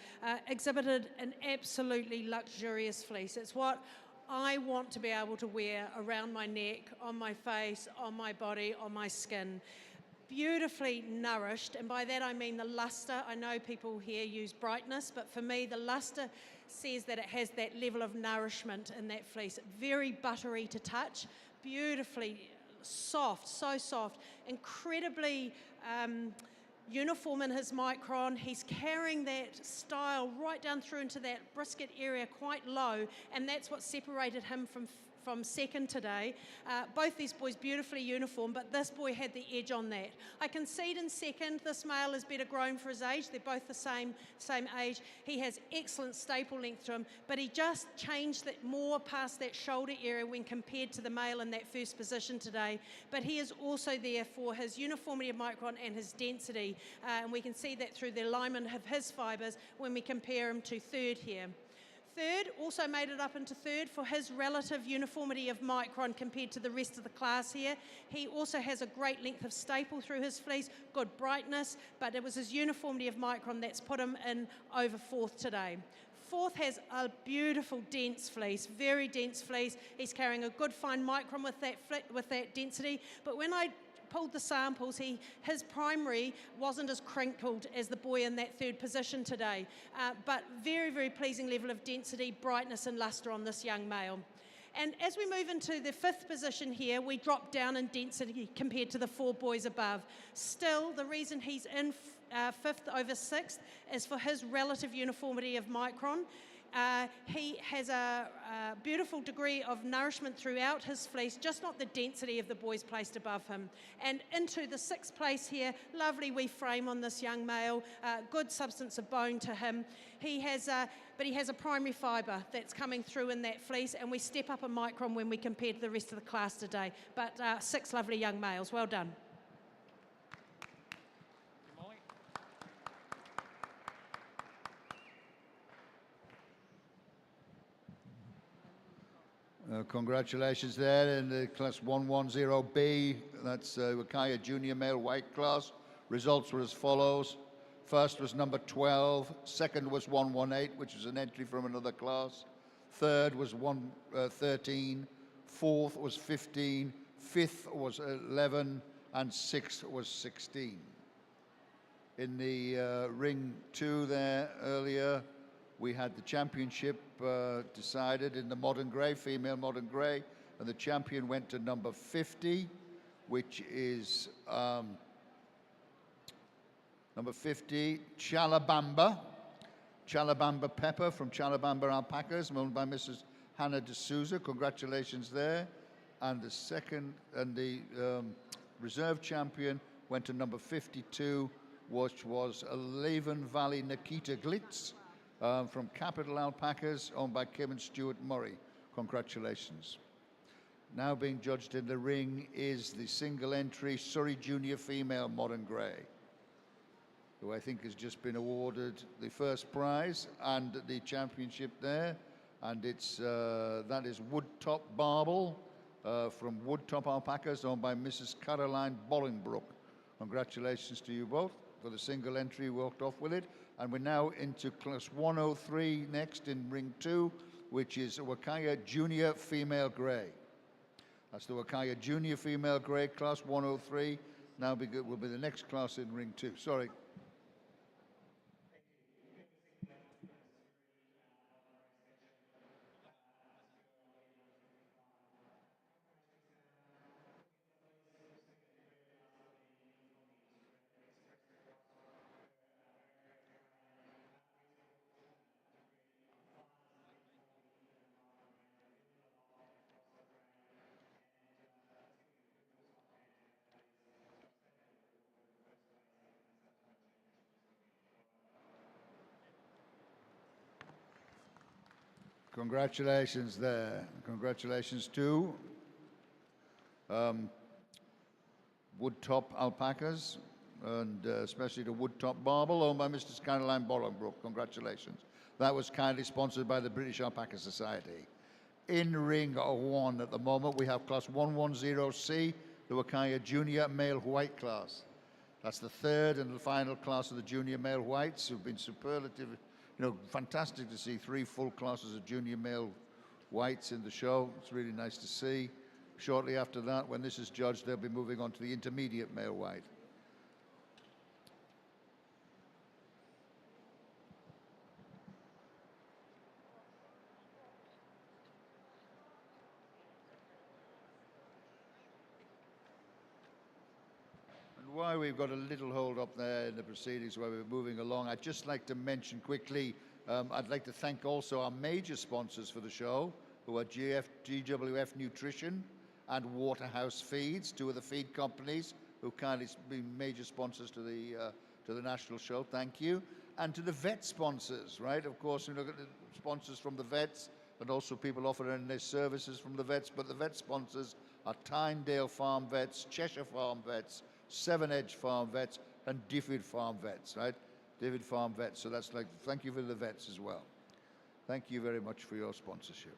exhibited an absolutely luxurious fleece. It's what I want to be able to wear around my neck, on my face, on my body, on my skin. Beautifully nourished, and by that I mean the luster. I know people here use brightness, but for me the luster says that it has that level of nourishment in that fleece. Very buttery to touch, beautifully soft, so soft, incredibly uniform in his micron. He's carrying that style right down through into that brisket area quite low, and that's what separated him from second today. Both these boys beautifully uniform, but this boy had the edge on that. I concede in second, this male is better grown for his age. They're both the same age. He has excellent staple length to him, but he just changed that more past that shoulder area when compared to the male in that first position today. But he is also there for his uniformity of micron and his density, and we can see that through the alignment of his fibres when we compare him to third here. Third also made it up into third for his relative uniformity of micron compared to the rest of the class here. He also has a great length of staple through his fleece, good brightness, but it was his uniformity of micron that's put him in over fourth today. Fourth has a beautiful dense fleece, very dense fleece. He's carrying a good fine micron with that density, but when I pulled the samples, his primary wasn't as crinkled as the boy in that third position today, but very, very pleasing level of density, brightness and luster on this young male. And as we move into the fifth position here, we drop down in density compared to the four boys above. Still, the reason he's in fifth over sixth is for his relative uniformity of micron. He has a beautiful degree of nourishment throughout his fleece, just not the density of the boys placed above him. And into the sixth place here, lovely wee frame on this young male, good substance of bone to him. But he has a primary fibre that's coming through in that fleece, and we step up a micron when we compare to the rest of the class today. But six lovely young males, well done. Congratulations there in the class 110B, that's Wakaya Junior Male White class. Results were as follows. First was number 12, second was 118, which was an entry from another class. Third was 13, fourth was 15, fifth was 11, and sixth was 16. In the ring 2 there earlier, we had the championship decided in the modern grey, female modern grey, and the champion went to number 50, which is number 50, Chalabamba Pepper from Chalabamba Alpacas, owned by Mrs. Hannah D'Souza. Congratulations there. And the second, and the reserve champion went to number 52, which was a Laven Valley Nikita Glitz from Capital Alpacas, owned by Kim and Stuart Murray. Congratulations. Now being judged in the ring is the single entry Surrey Junior Female Modern Grey, who I think has just been awarded the first prize and the championship there. And it's that is Woodtop Barble from Woodtop Alpacas, owned by Mrs. Caroline Bolingbroke. Congratulations to you both for the single entry, walked off with it. And we're now into class 103 next in ring 2, which is Wakaya Junior Female Grey. That's the Wakaya Junior Female Grey, class 103. Now will be the next class in ring 2. Sorry. Congratulations there. Congratulations to Woodtop Alpacas, and especially to Woodtop Barble, owned by Mrs. Caroline Bolingbroke. Congratulations. That was kindly sponsored by the British Alpaca Society. In ring 1 at the moment, we have class 110C, the Wakaya Junior Male White class. That's the third and the final class of the junior male whites, who've been superlative. You know, fantastic to see 3 full classes of junior male whites in the show. It's really nice to see. Shortly after that, when this is judged, they'll be moving on to the intermediate male white. Why we've got a little hold up there in the proceedings where we're moving along, I'd just like to mention quickly, I'd like to thank also our major sponsors for the show, who are GWF Nutrition and Waterhouse Feeds, 2 of the feed companies who kindly been major sponsors to the national show. Thank you. And to the vet sponsors, right? Of course, you know, the sponsors from the vets and also people offering their services from the vets, but the vet sponsors are Tynedale Farm Vets, Cheshire Farm Vets, Seven Edge Farm Vets, and Diffid Farm Vets, right? Diffid Farm Vets. So that's like, thank you for the vets as well. Thank you very much for your sponsorship.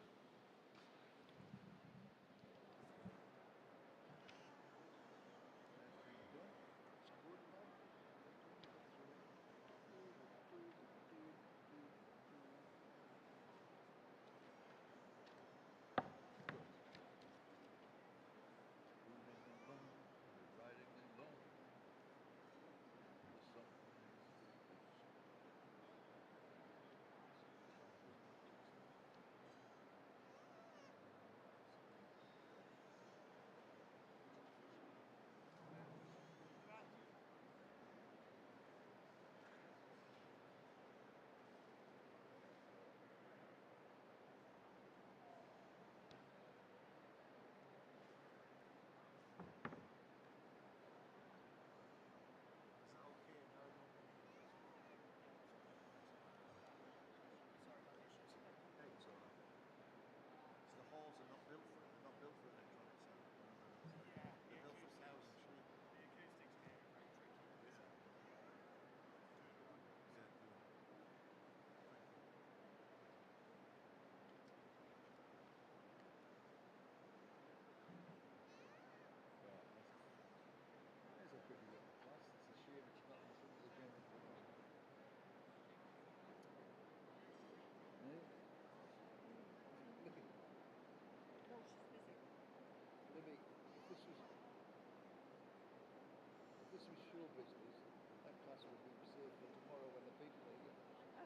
This was show business. That class would be saved for tomorrow when the people are here. I'm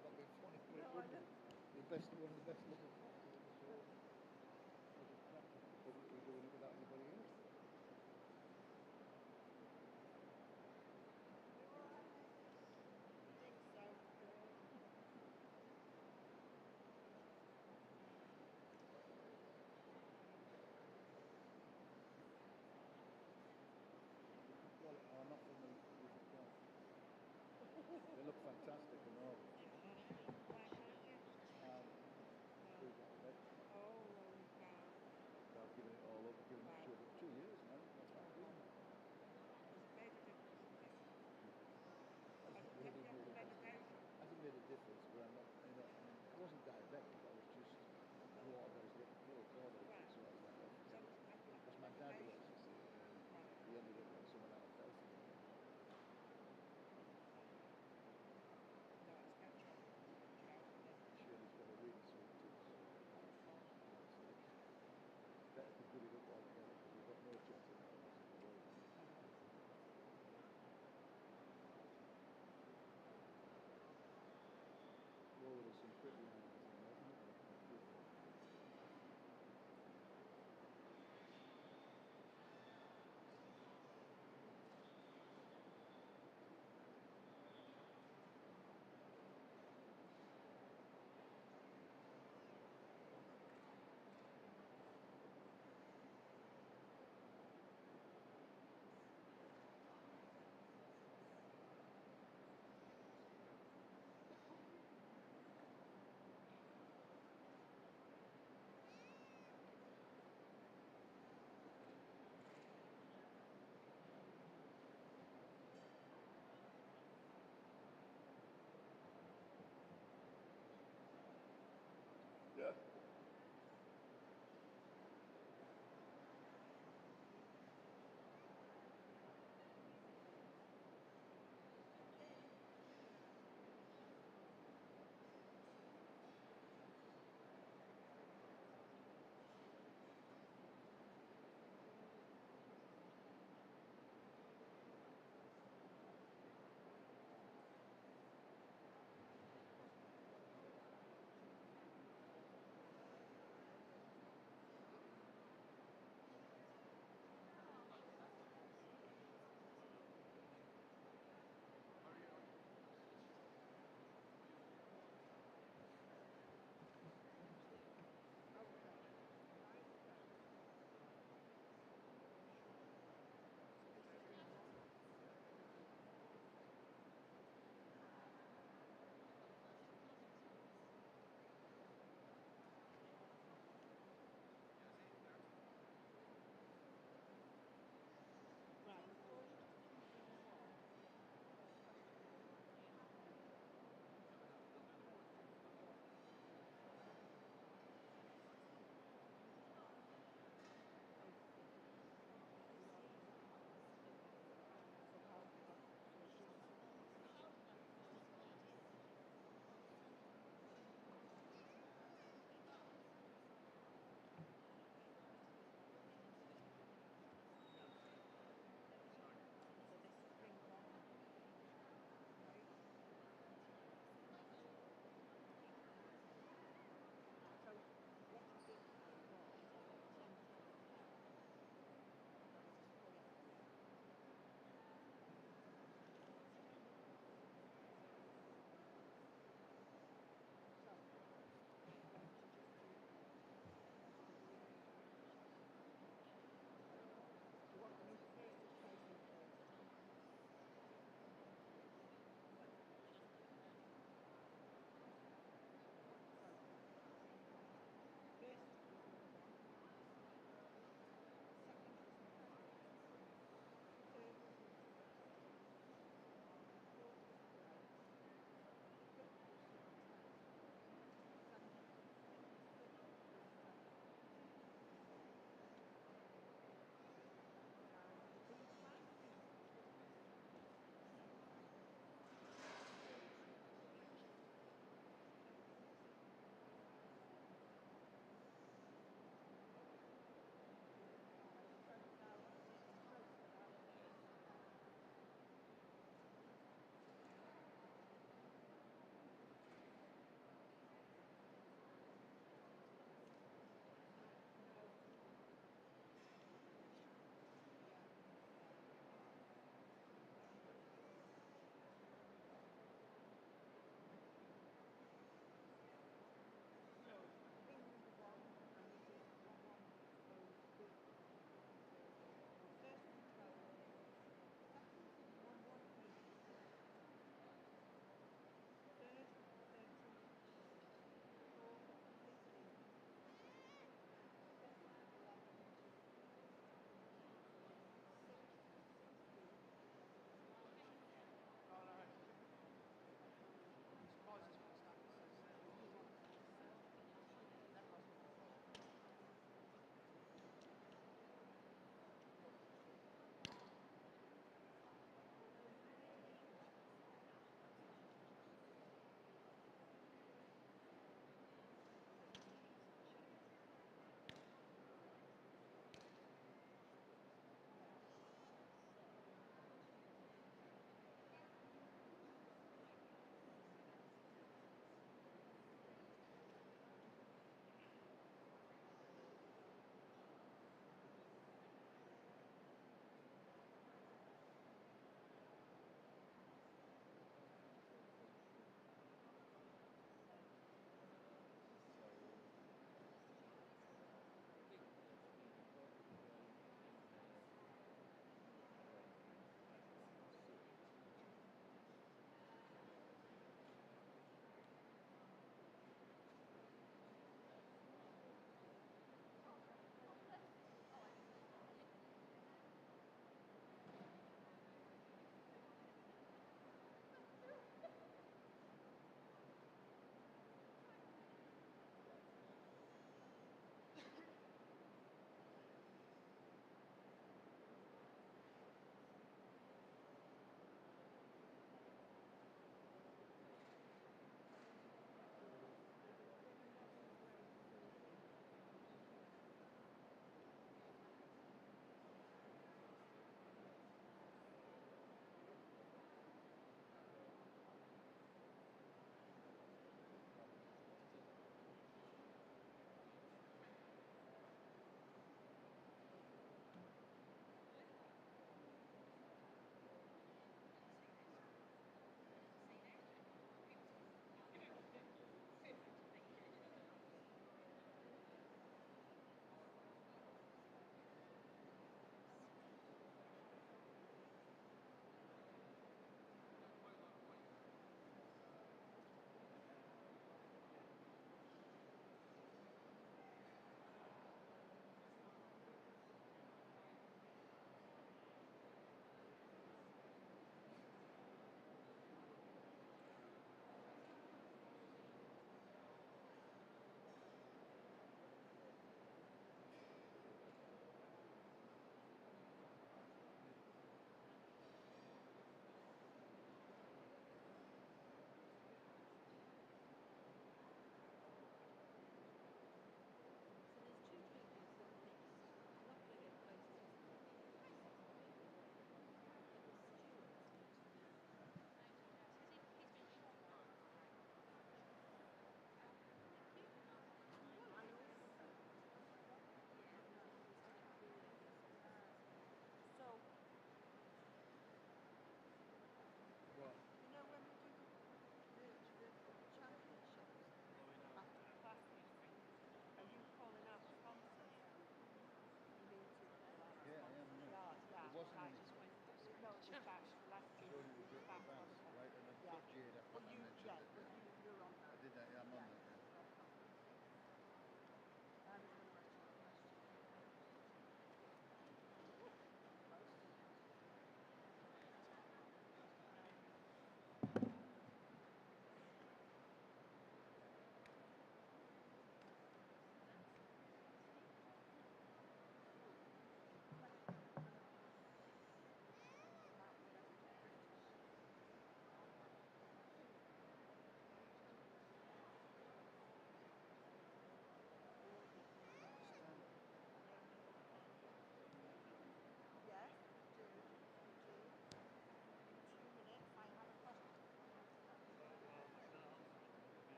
not being funny, but it would be. The best, one of the best little classes in the show. Little practice, but we're doing it without anybody else. Well, not for me. look fantastic and all. Why can't you? Through diabetic. Oh, yeah. So I've given it all up, given it 2 years now. That's what I'm doing. There's a major difference in this. Hasn't Have really you had the made, medication? hasn't made a difference, but I'm not, you know, I mean, I wasn't diabetic, I was just water, I was getting milk water, Right. so I was diabetic. So have you had Because the my dad was, medication? you see, and then Right. he ended up on someone else No, it's better. Shirley's got a really sweet tooth. So it's better to put it up altogether because we've got no chance of that. Well, there's some pretty animals in there.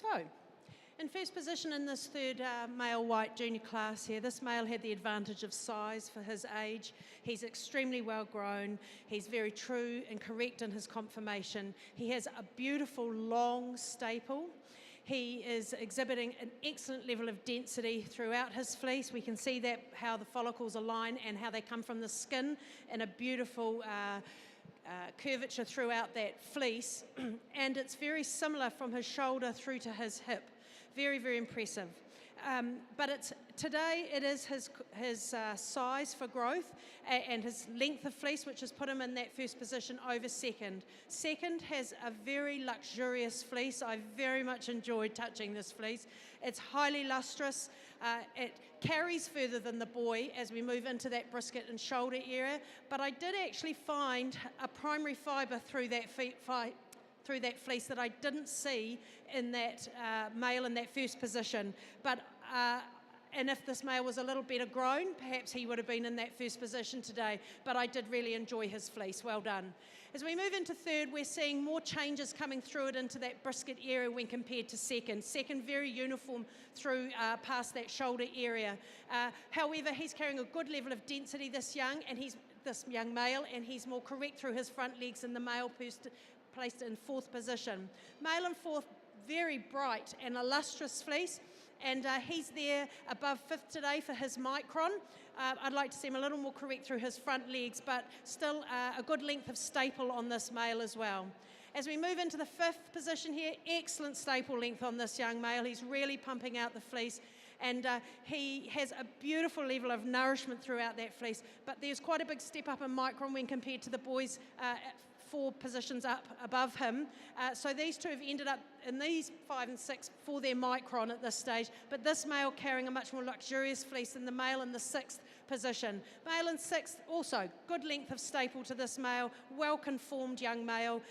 So, in first position in this third male white junior class here, this male had the advantage of size for his age. He's extremely well grown. He's very true and correct in his conformation. He has a beautiful long staple. He is exhibiting an excellent level of density throughout his fleece. We can see that how the follicles align and how they come from the skin in a beautiful curvature throughout that fleece. And it's very similar from his shoulder through to his hip. Very, very impressive. But today it is his size for growth and his length of fleece, which has put him in that first position over second. Second has a very luxurious fleece. I very much enjoyed touching this fleece. It's highly lustrous. It carries further than the boy as we move into that brisket and shoulder area. But I did actually find a primary fibre through that fleece that I didn't see in that male in that first position. But and if this male was a little better grown, perhaps he would have been in that first position today. But I did really enjoy his fleece. Well done. As we move into third, we're seeing more changes coming through it into that brisket area when compared to second. Second, very uniform through past that shoulder area. However, he's carrying a good level of density this young male, and he's more correct through his front legs than the male placed in fourth position. Male in fourth, very bright and illustrious fleece, and he's there above fifth today for his micron. I'd like to see him a little more correct through his front legs, but still a good length of staple on this male as well. As we move into the fifth position here, excellent staple length on this young male. He's really pumping out the fleece, and he has a beautiful level of nourishment throughout that fleece, but there's quite a big step up in micron when compared to the boys 4 positions up above him. So these two have ended up in these 5 and 6 for their micron at this stage, but this male carrying a much more luxurious fleece than the male in the 6th position. Male in 6th, also good length of staple to this male, well conformed young male.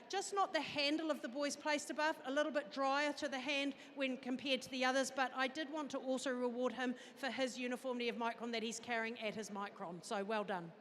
Just not the handle of the boys placed above, a little bit drier to the hand when compared to the others, but I did want to also reward him for his uniformity of micron that he's carrying at his micron. So well done.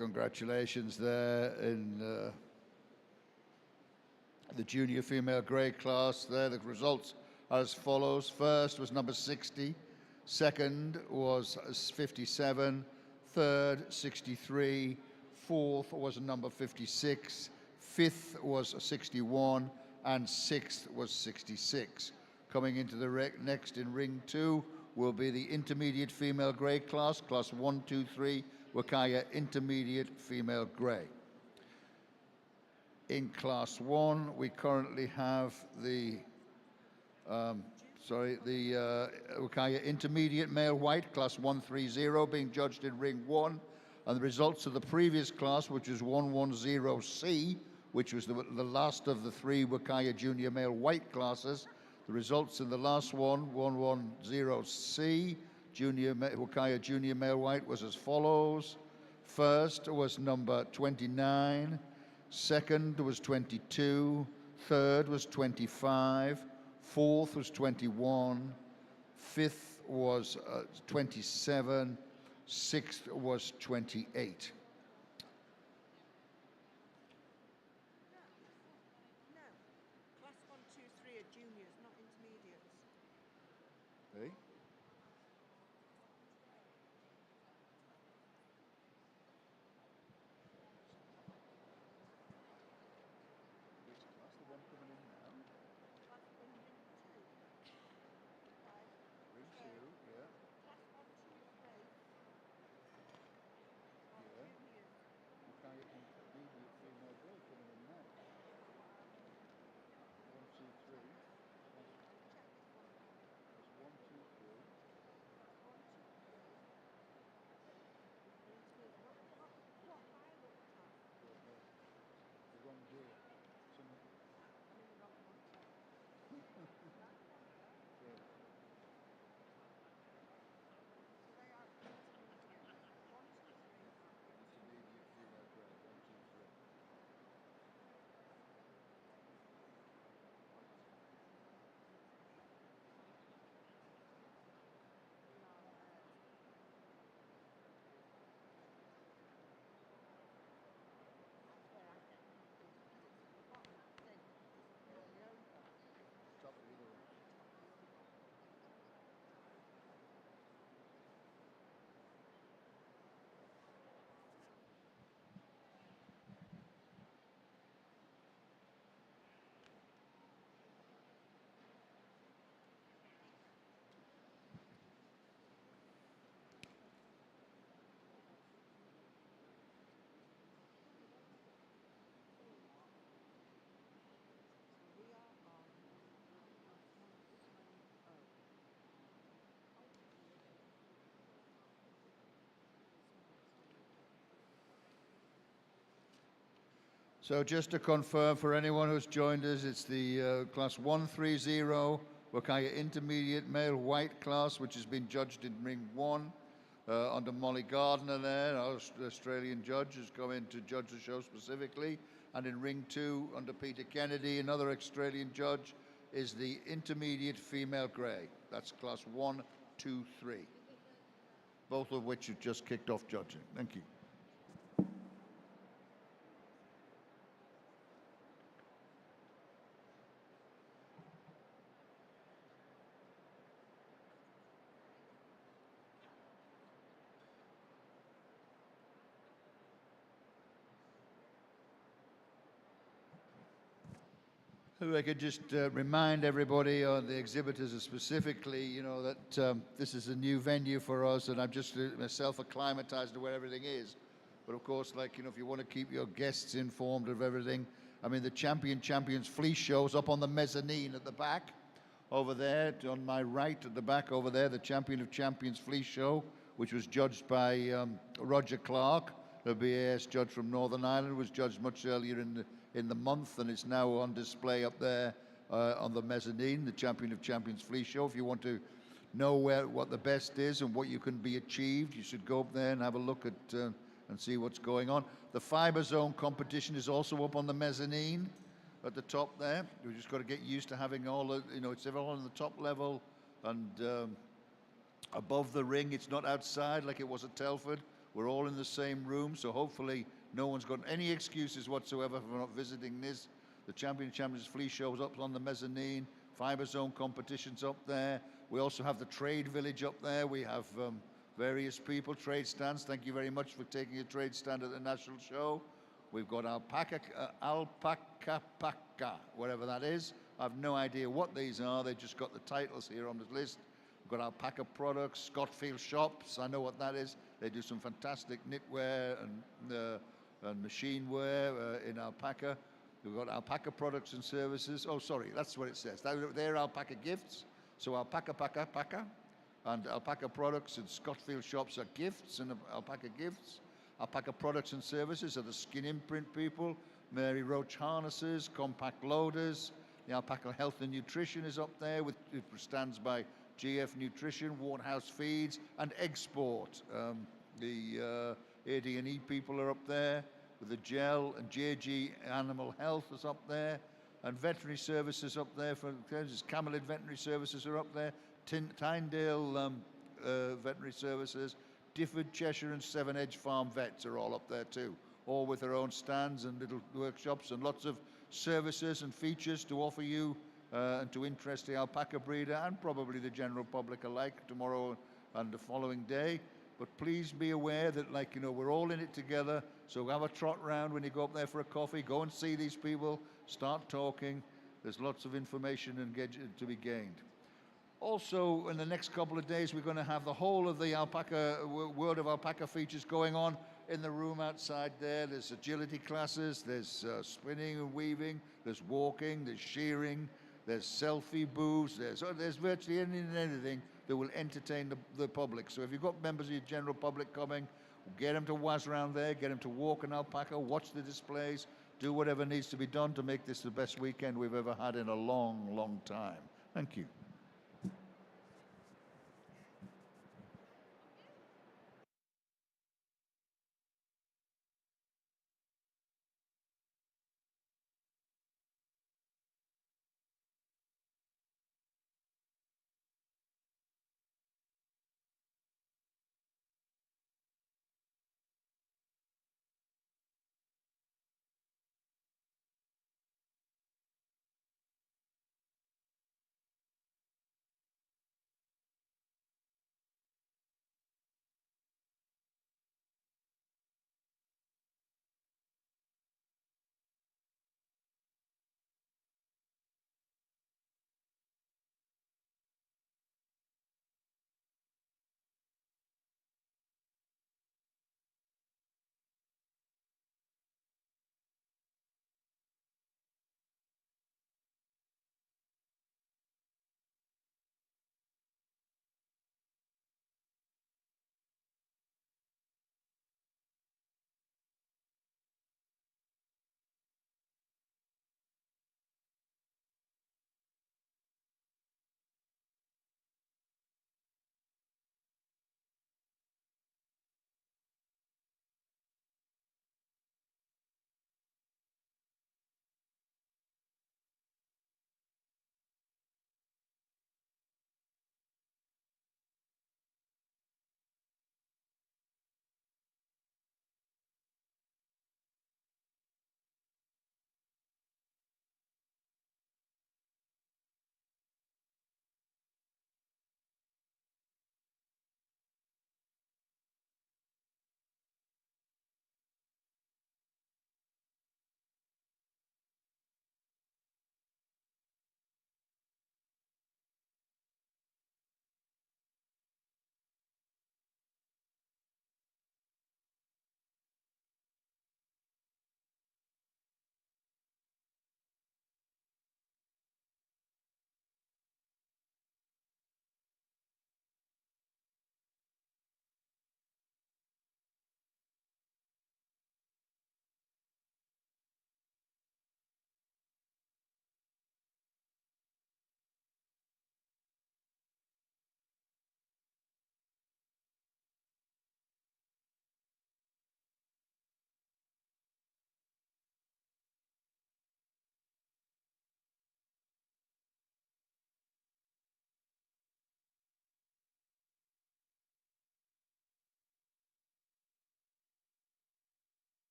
Congratulations there in the junior female grade class there. The results are as follows. First was number 60. Second was 57. Third, 63. Fourth was number 56. Fifth was 61. And sixth was 66. Coming into the next in ring 2 will be the intermediate female grade class, class 1, 2, 3, Wakaya intermediate female grey. In class 1, we currently have the Wakaya intermediate male white, class 130, being judged in ring 1, and the results of the previous class, which was 110C, which was the last of the 3 Wakaya junior male white classes. The results in the last one, 110C, Wakaya junior male white, was as follows. First was number 29. Second was 22. Third was 25. Fourth was 21. Fifth was 27. Sixth was 28. No. Class 1, 2, 3 are juniors, not intermediates. Hey? Class in ring 2. Right. Ring So, 2, yeah. class 1, 2, 3 are Yeah. juniors. Wakaya intermediate female grey coming in now. 1, 2, 3. Let me check this one now. That's 1, 2, 3. Class 1, 2, 3 is the intermediate. What have I looked at? The wrong gear. I'm in the wrong one. Yeah. So they are intermediate. 1, 2, 3 are intermediate. Intermediate female grade, 1, 2, 3. 1, 2, 3 are intermediate. We are at that's where I get confused because it's at the bottom of the thing, it's nearly over. Top of the other one. Top of the other one. So we are on class 130. So just to confirm for anyone who's joined us, it's the class 130 Wakaya intermediate male white class, which has been judged in ring 1 under Molly Gardner there, our Australian judge has come in to judge the show specifically. And in ring 2 under Peter Kennedy, another Australian judge, is the intermediate female grey. That's class 1, 2, 3. Both of which have just kicked off judging. Thank you. If I could just remind everybody, or the exhibitors specifically, you know, that this is a new venue for us, and I'm just myself acclimatized to where everything is. But of course, like, you know, if you want to keep your guests informed of everything, I mean, the Champions Fleece Show's up on the mezzanine at the back, over there, on my right at the back over there, the Champion of Champions Fleece Show, which was judged by Roger Clark, the BAS judge from Northern Ireland, was judged much earlier in the month, and it's now on display up there on the mezzanine, the Champion of Champions Fleece Show. If you want to know what the best is and what you can be achieved, you should go up there and have a look at and see what's going on. The Fiber Zone competition is also up on the mezzanine at the top there. We've just got to get used to having all the, you know, it's all on the top level and above the ring. It's not outside like it was at Telford, We're all in the same room, so hopefully no one's got any excuses whatsoever for not visiting this. The Champions Flea Show's up on the mezzanine. Fibre Zone competitions up there. We also have the Trade Village up there. We have various people, trade stands. Thank you very much for taking a trade stand at the National Show. We've got alpaca, whatever that is. I have no idea what these are. They've just got the titles here on this list. We've got alpaca products, Scotfield Shops. I know what that is. They do some fantastic knitwear and machine wear in alpaca. We've got alpaca products and services. Oh, sorry, that's what it says. They're alpaca gifts. So alpaca, and alpaca products and Scotfield Shops are gifts and alpaca gifts. Alpaca products and services are the skin imprint people, Mary Roach harnesses, compact loaders. The alpaca health and nutrition is up there with stands by GF Nutrition, Waterhouse Feeds, and Export. The AD&E people are up there with the gel, and JG Animal Health is up there, and veterinary services up there. For Camelid Veterinary Services are up there. Tyndale Veterinary Services, Difford, Cheshire, and Seven Edge Farm Vets are all up there too, all with their own stands and little workshops and lots of services and features to offer you and to interest the alpaca breeder and probably the general public alike tomorrow and the following day. But please be aware that, like, you know, we're all in it together. So have a trot round when you go up there for a coffee. Go and see these people. Start talking. There's lots of information and to be gained. Also, in the next couple of days, we're going to have the whole of the alpaca, World of Alpaca features going on in the room outside there. There's agility classes, there's spinning and weaving, there's walking, there's shearing, there's selfie booths, there's virtually anything that will entertain the public. So if you've got members of your general public coming, get them to whiz around there, get them to walk an alpaca, watch the displays, do whatever needs to be done to make this the best weekend we've ever had in a long, long time. Thank you.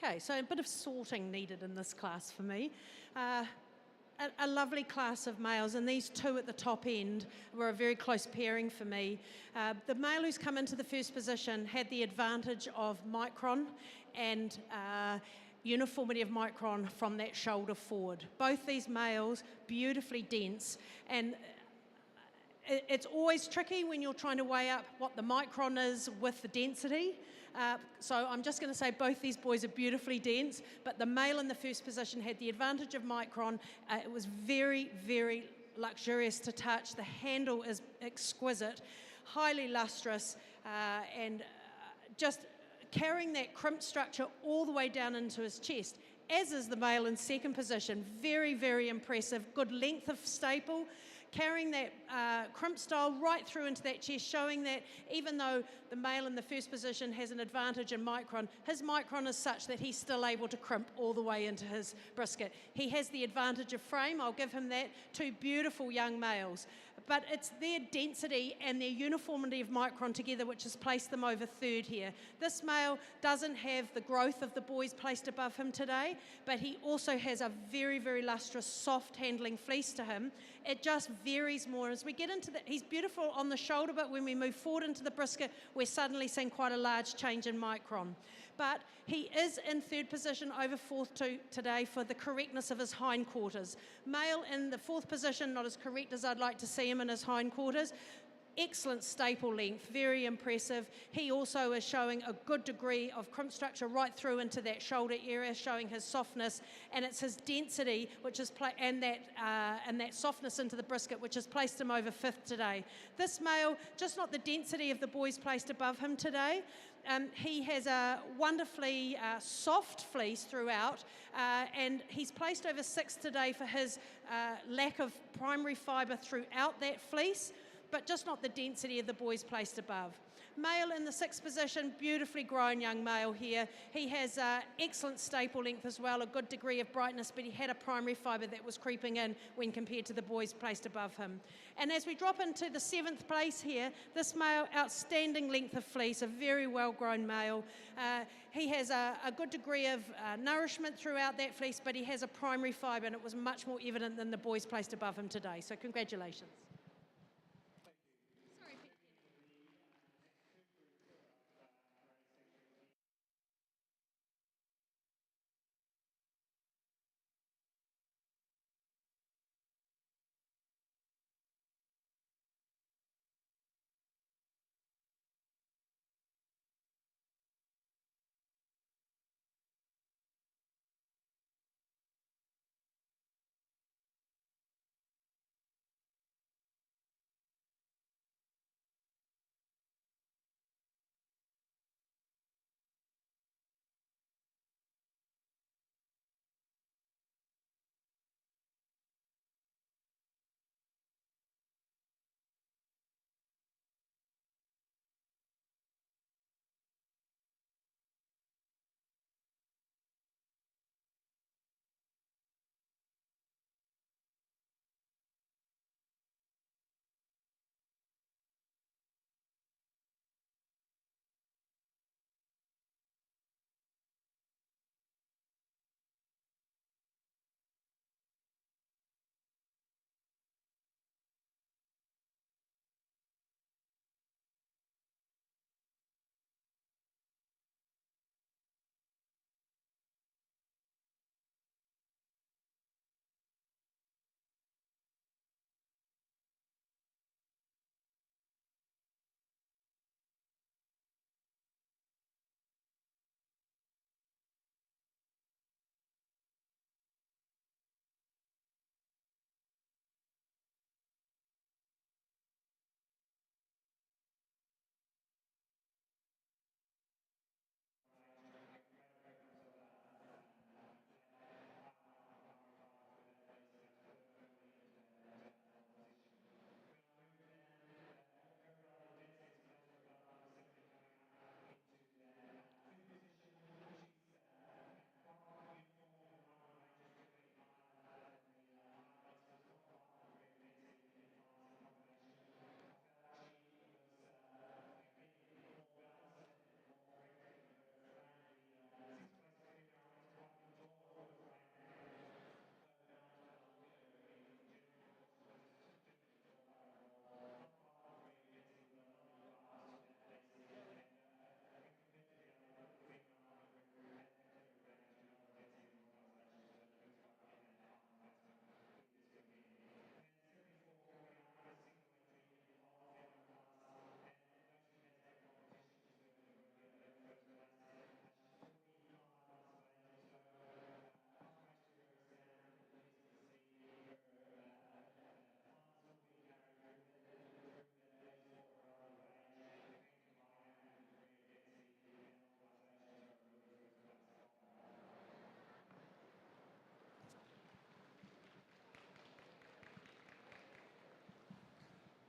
Okay, so a bit of sorting needed in this class for me. A lovely class of males, and these two at the top end were a very close pairing for me. The male who's come into the first position had the advantage of micron and uniformity of micron from that shoulder forward. Both these males, beautifully dense, and it's always tricky when you're trying to weigh up what the micron is with the density. So I'm just going to say both these boys are beautifully dense, but the male in the first position had the advantage of micron. It was very, very luxurious to touch. The handle is exquisite, highly lustrous, and just carrying that crimp structure all the way down into his chest, as is the male in second position. Very, very impressive. Good length of staple, carrying that crimp style right through into that chest, showing that even though the male in the first position has an advantage in micron, his micron is such that he's still able to crimp all the way into his brisket. He has the advantage of frame, I'll give him that. Two beautiful young males. But it's their density and their uniformity of micron together which has placed them over third here. This male doesn't have the growth of the boys placed above him today, but he also has a very, very lustrous, soft handling fleece to him. It just varies more. As we get into he's beautiful on the shoulder, but when we move forward into the brisket, we're suddenly seeing quite a large change in micron. But he is in third position over fourth today for the correctness of his hindquarters. Male in the fourth position, not as correct as I'd like to see him in his hindquarters. Excellent staple length, very impressive. He also is showing a good degree of crimp structure right through into that shoulder area, showing his softness, and it's his density which is and that softness into the brisket which has placed him over fifth today. This male, just not the density of the boys placed above him today. He has a wonderfully soft fleece throughout, and he's placed over sixth today for his lack of primary fibre throughout that fleece, but just not the density of the boys placed above. Male in the sixth position, beautifully grown young male here. He has excellent staple length as well, a good degree of brightness, but he had a primary fibre that was creeping in when compared to the boys placed above him. And as we drop into the seventh place here, this male, outstanding length of fleece, a very well-grown male. He has a good degree of nourishment throughout that fleece, but he has a primary fibre, and it was much more evident than the boys placed above him today. So congratulations.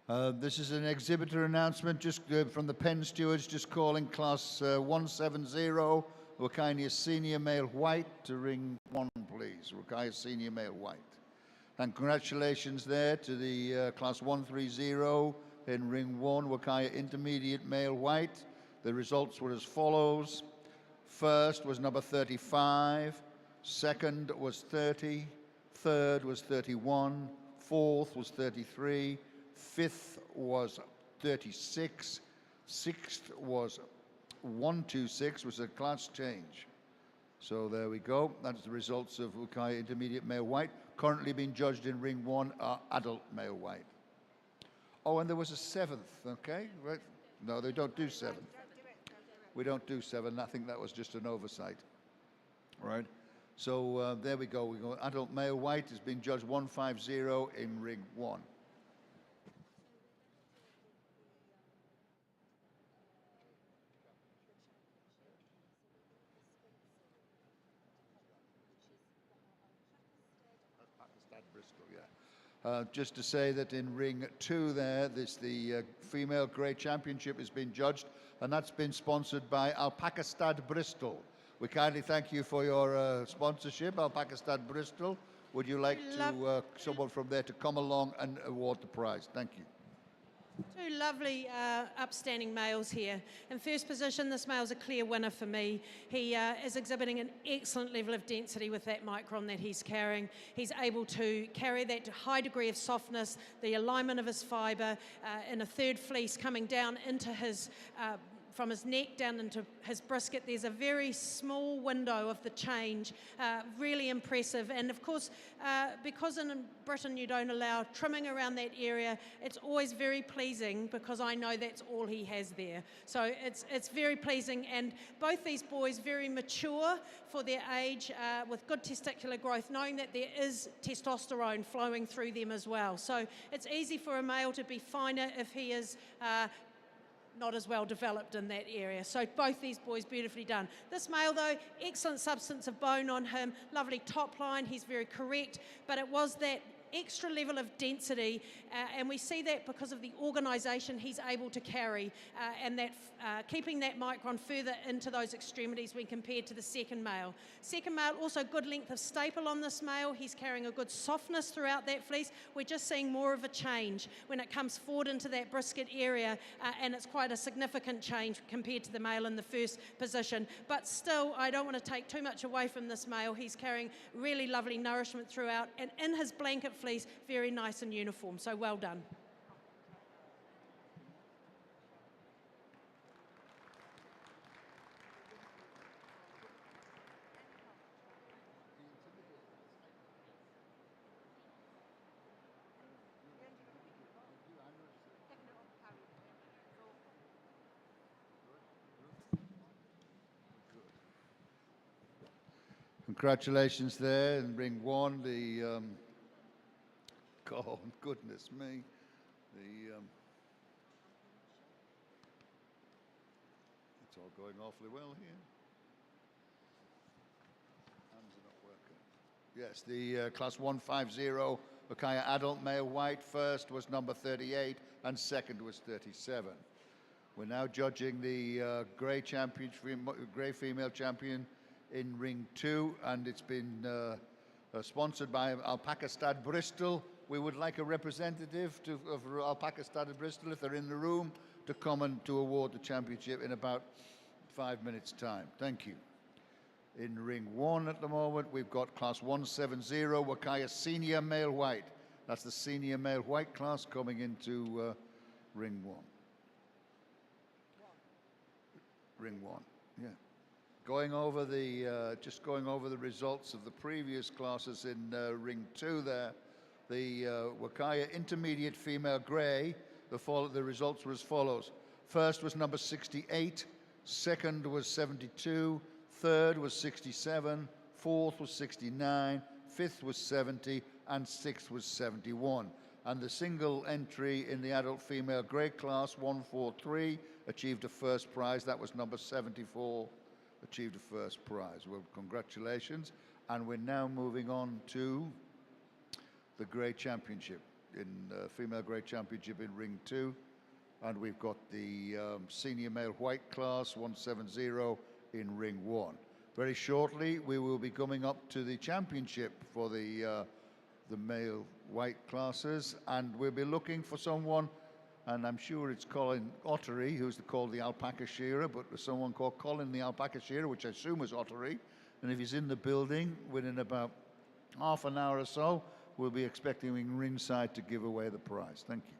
This is an exhibitor announcement just from the pen stewards, just calling class 170, Wakania Senior Male White, to ring 1, please. Wakania Senior Male White. And congratulations there to the class 130 in ring 1, Wakaya Intermediate Male White. The results were as follows. First was number 35, second was 30, third was 31, fourth was 33, fifth was 36, sixth was 126, was a class change. So there we go. That's the results of Wakaya Intermediate Male White. Currently being judged in ring 1 are adult male white. Oh, and there was a 7th, okay? Right. No, they don't do 7th. We don't do 7. I think that was just an oversight. Right. So there we go. We go. Adult male white has been judged 150 in ring 1. Bristol, yeah. Just to say that in ring 2 there, the female grey championship has been judged, and that's been sponsored by Alpacastad Bristol. We kindly thank you for your sponsorship, Alpacastad Bristol. Would you like to someone from there to come along and award the prize? Thank you. Two lovely upstanding males here. In first position, this male's a clear winner for me. He is exhibiting an excellent level of density with that micron that he's carrying. He's able to carry that high degree of softness, the alignment of his fibre in a third fleece coming down into his from his neck down into his brisket. There's a very small window of the change, really impressive. And of course, because in Britain you don't allow trimming around that area, it's always very pleasing because I know that's all he has there. So it's very pleasing, and both these boys very mature for their age, with good testicular growth, knowing that there is testosterone flowing through them as well. So it's easy for a male to be finer if he is not as well developed in that area. So both these boys beautifully done. This male though, excellent substance of bone on him, lovely top line, he's very correct, but it was that extra level of density, and we see that because of the organisation he's able to carry, and that keeping that micron further into those extremities when compared to the second male. Second male, also good length of staple on this male. He's carrying a good softness throughout that fleece. We're just seeing more of a change when it comes forward into that brisket area, and it's quite a significant change compared to the male in the first position. But still, I don't want to take too much away from this male. He's carrying really lovely nourishment throughout, and in his blanket fleece, very nice and uniform. So well done. Congratulations there in ring 1. The oh goodness me, it's all going awfully well here. Hands are not working. Yes, the class 150 Wakaya adult male white first was number 38 and second was 37. We're now judging the grey female champion in ring 2, and it's been sponsored by Alpacastad Bristol. We would like a representative of Alpacastad Bristol, if they're in the room, to come and to award the championship in about 5 minutes' time. Thank you. In ring 1 at the moment, we've got class 170, Wakaya Senior Male White. That's the Senior Male White class coming into ring 1. Ring 1, yeah. Going over the, just going over the results of the previous classes in ring 2 there. The Wakaya Intermediate Female Grey, the results were as follows. First was number 68, second was 72, third was 67, fourth was 69, fifth was 70, and sixth was 71. And the single entry in the adult female grey class, 143, achieved a first prize. That was number 74, achieved a first prize. Well, congratulations. And we're now moving on to the grey championship. female grade championship in ring 2. And we've got the senior male white class 170 in ring 1. Very shortly, we will be coming up to the championship for the male white classes, and we'll be looking for someone, and I'm sure it's Colin Ottery, who's called the alpaca shearer, but there's someone called Colin the alpaca shearer, which I assume is Ottery, and if he's in the building within about half an hour or so, we'll be expecting him ringside to give away the prize. Thank you.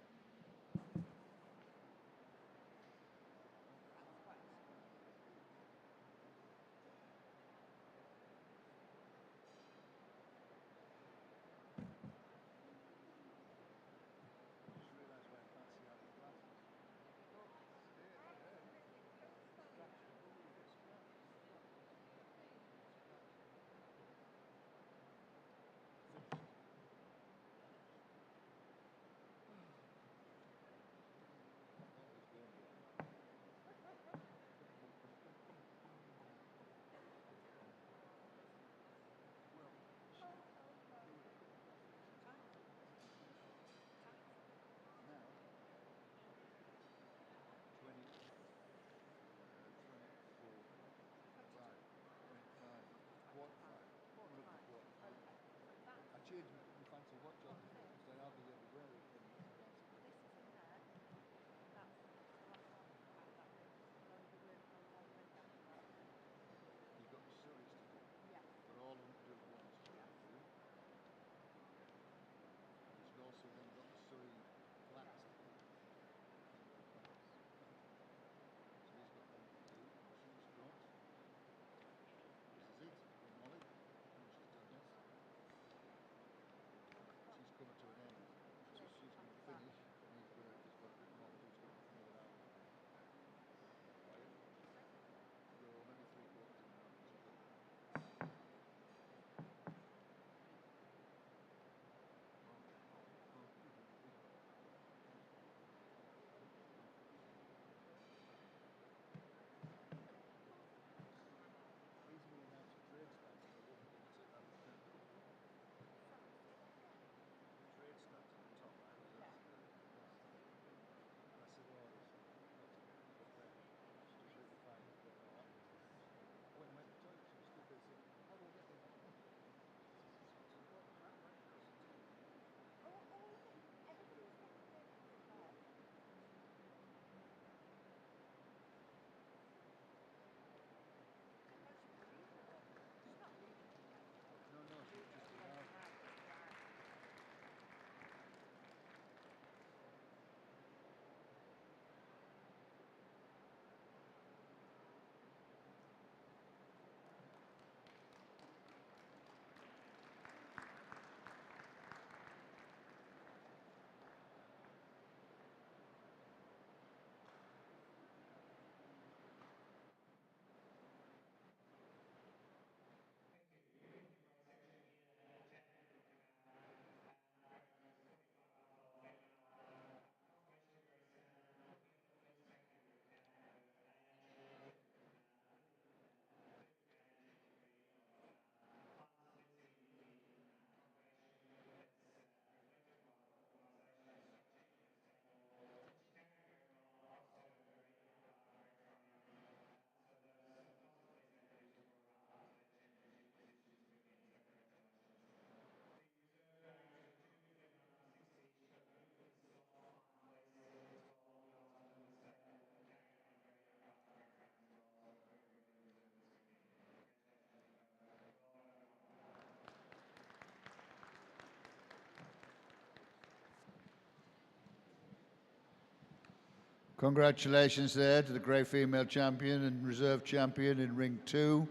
Congratulations there to the grey female champion and reserve champion in ring 2.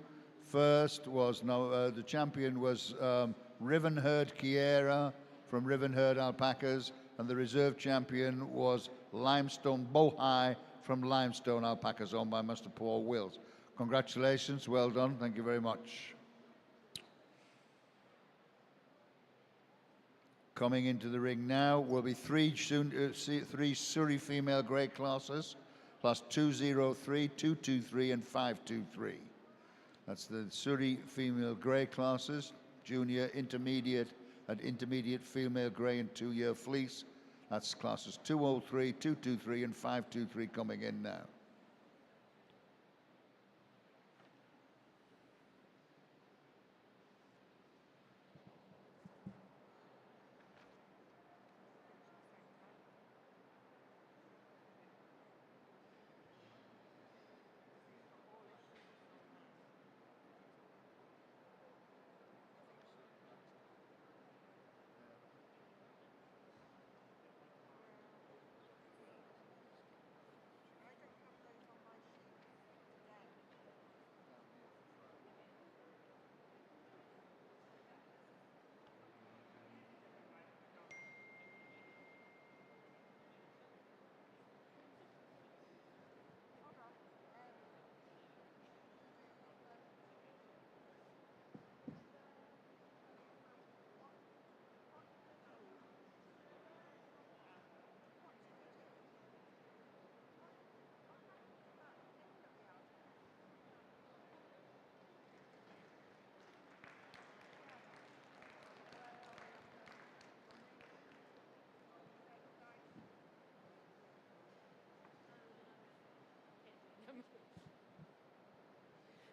First was, the champion was Rivenherd Kiera from Rivenherd Alpacas, and the reserve champion was Limestone Bohai from Limestone Alpacas, owned by Mr. Paul Wills. Congratulations, well done, thank you very much. Coming into the ring now will be three Surrey female grade classes, class 203, 223 and 523. That's the Surrey female grade classes, junior, intermediate and intermediate female grey and 2-year fleece. That's classes 203, 223 and 523 coming in now. I don't have those on my sheet today. Hold on.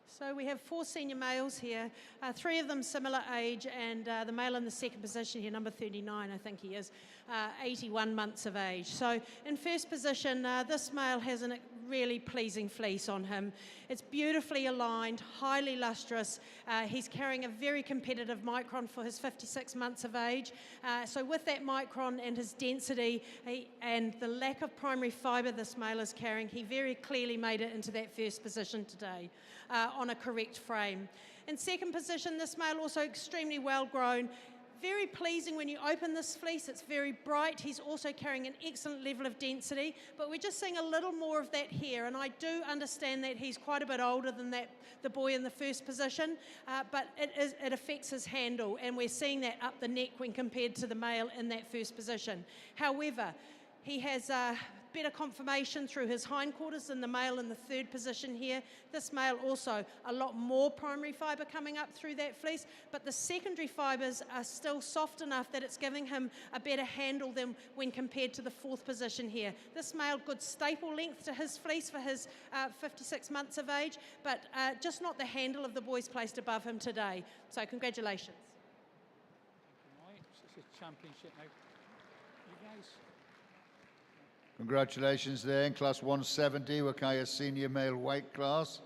So we have 4 senior males here, 3 of them similar age, and the male in the second position here, number 39, I think he is, 81 months of age. So in first position, this male has a really pleasing fleece on him. It's beautifully aligned, highly lustrous. He's carrying a very competitive micron for his 56 months of age. So with that micron and his density and the lack of primary fibre this male is carrying, he very clearly made it into that first position today on a correct frame. In second position, this male also extremely well grown. Very pleasing when you open this fleece, it's very bright. He's also carrying an excellent level of density, but we're just seeing a little more of that here, and I do understand that he's quite a bit older than the boy in the first position, but it affects his handle, and we're seeing that up the neck when compared to the male in that first position. However, he has better conformation through his hindquarters than the male in the third position here. This male also a lot more primary fibre coming up through that fleece, but the secondary fibres are still soft enough that it's giving him a better handle than when compared to the fourth position here. This male, good staple length to his fleece for his 56 months of age, but just not the handle of the boys placed above him today. So congratulations. Thank you, Mike. It's a championship now. You guys. Congratulations there in class 170, Wakaya senior male white class.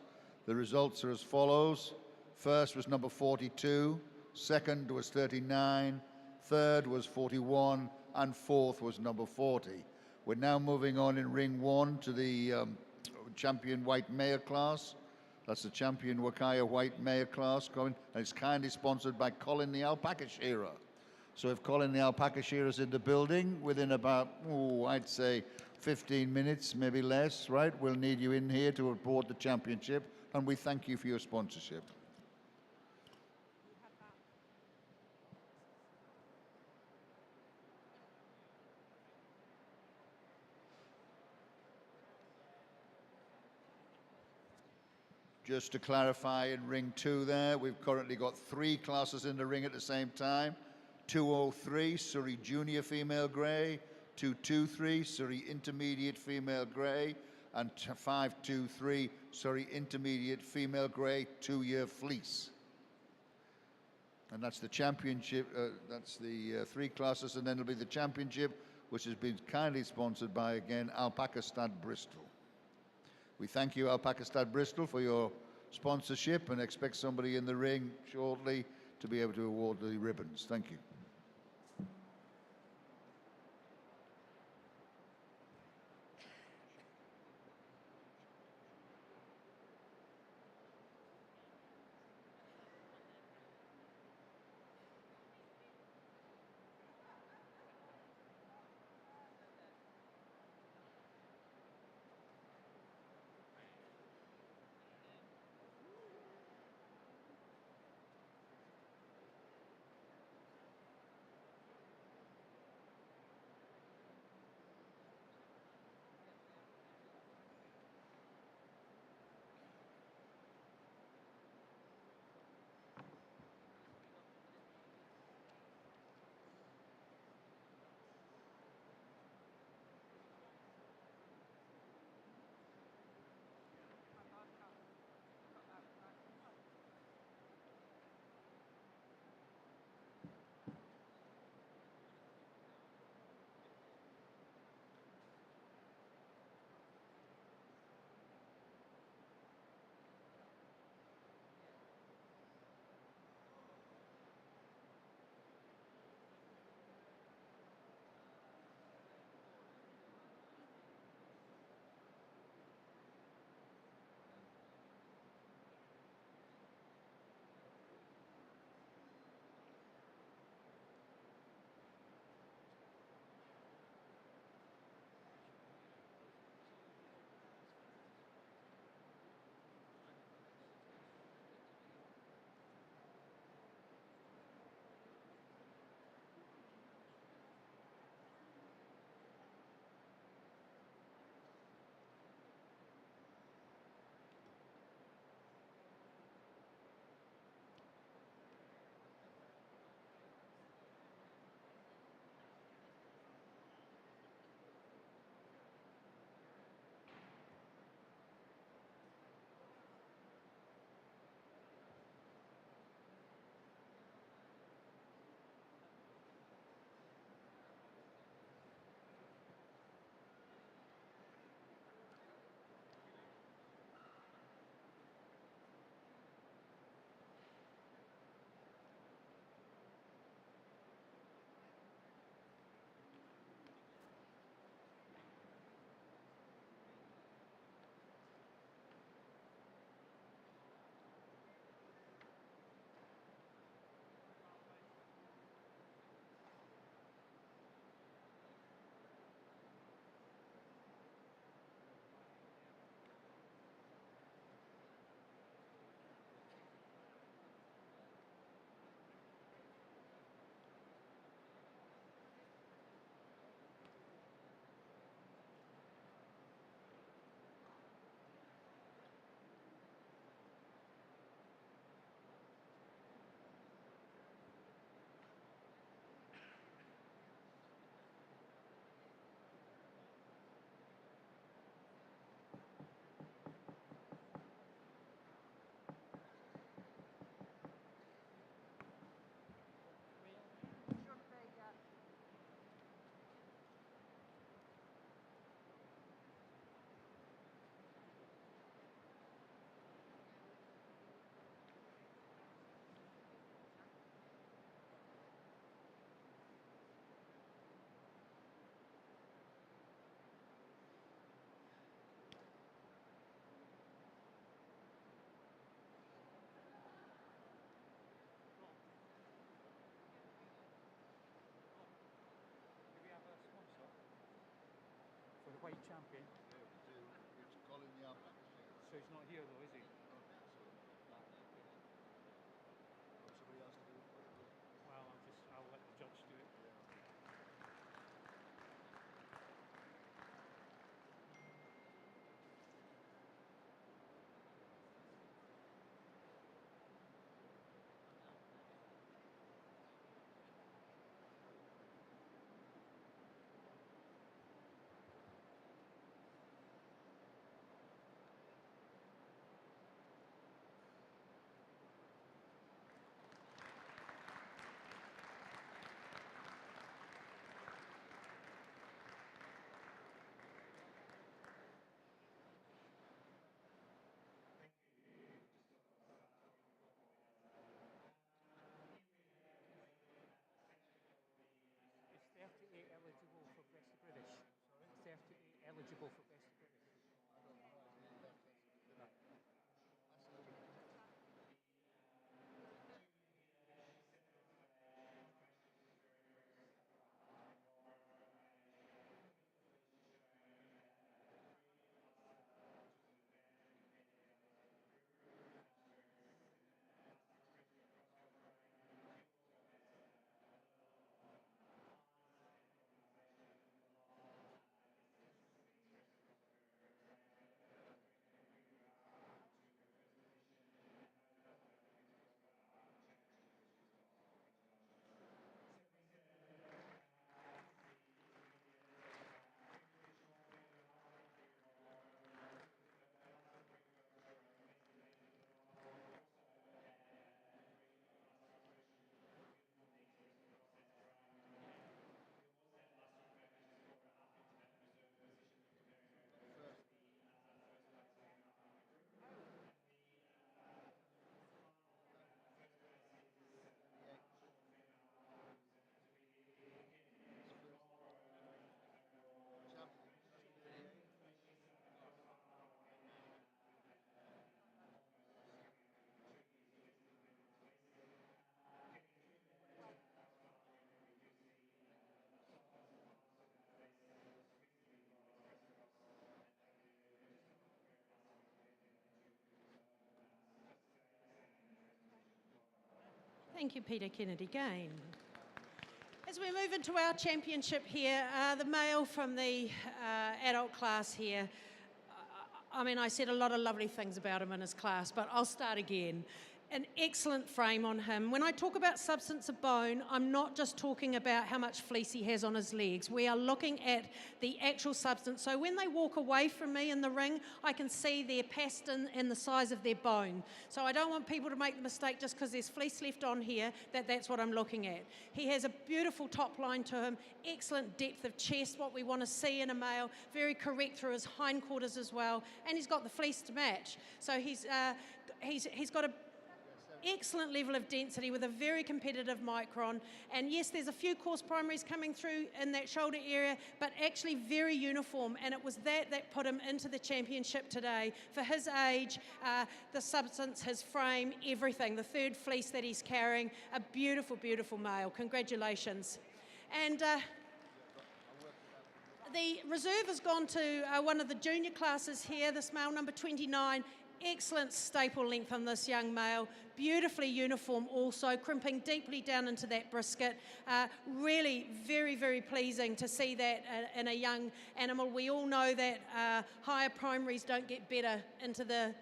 The results are as follows. First was number 42, second was 39, third was 41, and fourth was number 40. We're now moving on in ring 1 to the champion white male class. That's the champion Wakaya white male class coming, and it's kindly sponsored by Colin the alpaca shearer. So if Colin the alpaca shearer's in the building within about, I'd say 15 minutes, maybe less, right? We'll need you in here to report the championship, and we thank you for your sponsorship. Just to clarify, in ring 2 there, we've currently got 3 classes in the ring at the same time. 203, Surrey Junior Female Grey, 223, Surrey Intermediate Female Grey, and 523, Surrey Intermediate Female Grey 2-year Fleece. And that's the championship, that's the 3 classes, and then it'll be the championship, which has been kindly sponsored by, again, Alpaca Stud Bristol. We thank you, Alpaca Stud Bristol, for your sponsorship and expect somebody in the ring shortly to be able to award the ribbons. Thank you. champion. So he's not here though, is he? Well, I'll let the judge do it. Is 38 eligible for Best of British? 38 eligible for Best of British? Thank you, Peter Kennedy Gain. As we move into our championship here, the male from the adult class here, I mean, I said a lot of lovely things about him in his class, but I'll start again. An excellent frame on him. When I talk about substance of bone, I'm not just talking about how much fleece he has on his legs. We are looking at the actual substance. So when they walk away from me in the ring, I can see their paston and the size of their bone. So I don't want people to make the mistake just because there's fleece left on here that that's what I'm looking at. He has a beautiful top line to him, excellent depth of chest, what we want to see in a male, very correct through his hindquarters as well, and he's got the fleece to match. So he's got a excellent level of density with a very competitive micron, and yes, there's a few coarse primaries coming through in that shoulder area, but actually very uniform, and it was that put him into the championship today. For his age, the substance, his frame, everything, the third fleece that he's carrying, a beautiful, beautiful male. Congratulations. And the reserve has gone to one of the junior classes here, this male number 29. Excellent staple length on this young male, beautifully uniform also, crimping deeply down into that brisket. Really very, very pleasing to see that in a young animal. We all know that higher primaries don't get better into the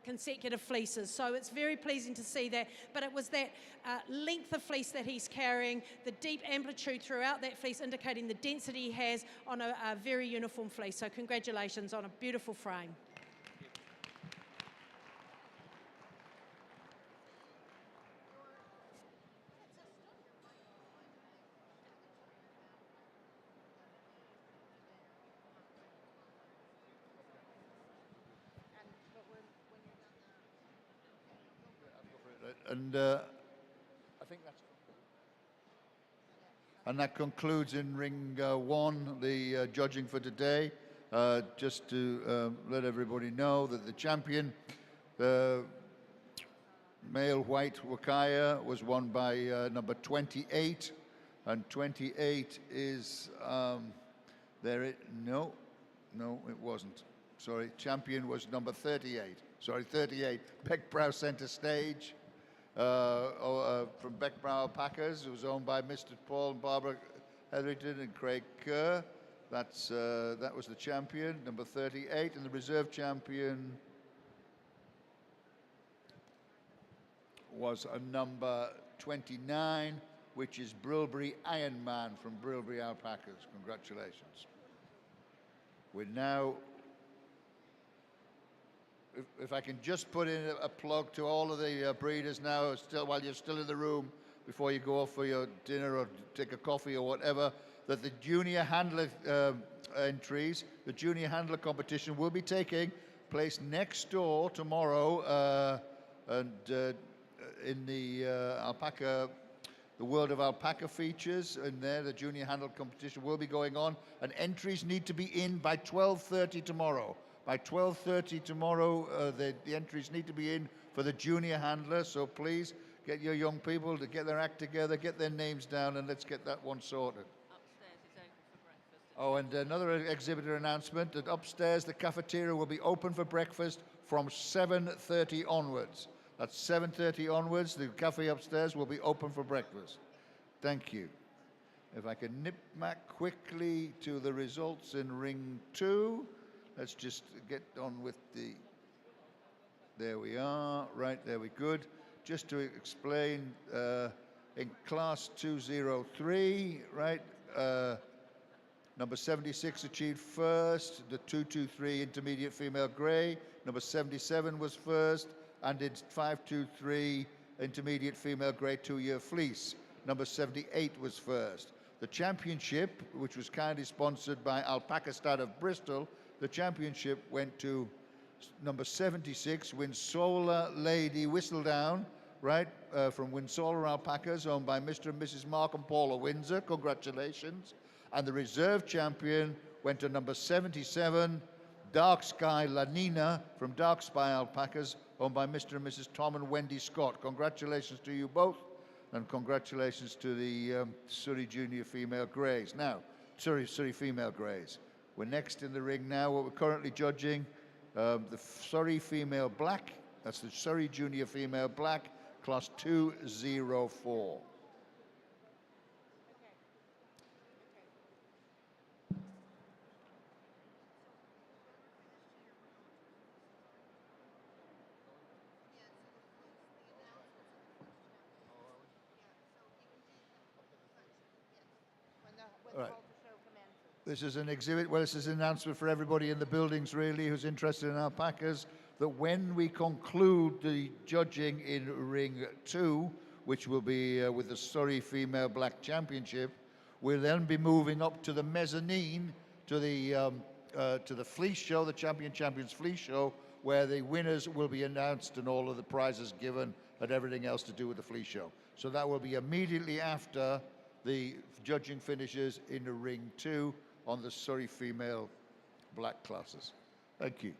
consecutive fleeces, so it's very pleasing to see that, but it was that length of fleece that he's carrying, the deep amplitude throughout that fleece indicating the density he has on a very uniform fleece. So congratulations on a beautiful frame. And I think that's. And that concludes in ring one the judging for today. Just to let everybody know that the champion, the male white Wakaya, was won by number 28, and 28 is No, it wasn't. Sorry, champion was number 38. Sorry, 38. Beckbrow Centre Stage from Beckbrow Alpacas. It was owned by Mr. Paul and Barbara Hetherington and Craig Kerr. That was the champion, number 38, and the reserve champion was a number 29, which is Brilbury Ironman from Brilbury Alpacas. Congratulations. We're now, if I can just put in a plug to all of the breeders now, while you're still in the room, before you go off for your dinner or take a coffee or whatever, that the junior handler entries, the junior handler competition will be taking place next door tomorrow, and in the alpaca, the World of Alpaca features in there. The junior handler competition will be going on, and entries need to be in by 12:30 tomorrow. By 12:30 tomorrow, the entries need to be in for the junior handler, so please get your young people to get their act together, get their names down, and let's get that one sorted. Upstairs is open for breakfast. Oh, and another exhibitor announcement that upstairs the cafeteria will be open for breakfast from 7:30 onwards. That's 7:30 onwards. The cafe upstairs will be open for breakfast. Thank you. If I can nip back quickly to the results in Ring 2. Let's just get on with the... There we are. Right, there we good. Just to explain, in Class 203, right, number 76 achieved first, the 223 intermediate female grey. Number 77 was first, and did 523 intermediate female grey 2-year fleece. Number 78 was first. The championship, which was kindly sponsored by Alpacastad of Bristol, the championship went to number 76, Winsola Lady Whistledown, right, from Winsola Alpacas, owned by Mr. and Mrs. Mark and Paula Windsor. Congratulations. And the reserve champion went to number 77, Dark Sky La Nina from Dark Sky Alpacas, owned by Mr. and Mrs. Tom and Wendy Scott. Congratulations to you both, and congratulations to the Surrey Junior Female Greys. Now, Surrey Female Greys. We're next in the ring now. What we're currently judging, the Surrey Female Black. That's the Surrey Junior Female Black, Class 204. All right. This is an exhibit, well, this is an announcement for everybody in the buildings, really, who's interested in alpacas, that when we conclude the judging in Ring 2, which will be with the Surrey Female Black Championship, we'll then be moving up to the mezzanine, to the fleece show, the Champions Fleece Show, where the winners will be announced and all of the prizes given and everything else to do with the fleece show. So that will be immediately after the judging finishes in the Ring 2 on the Surrey Female Black classes. Thank you.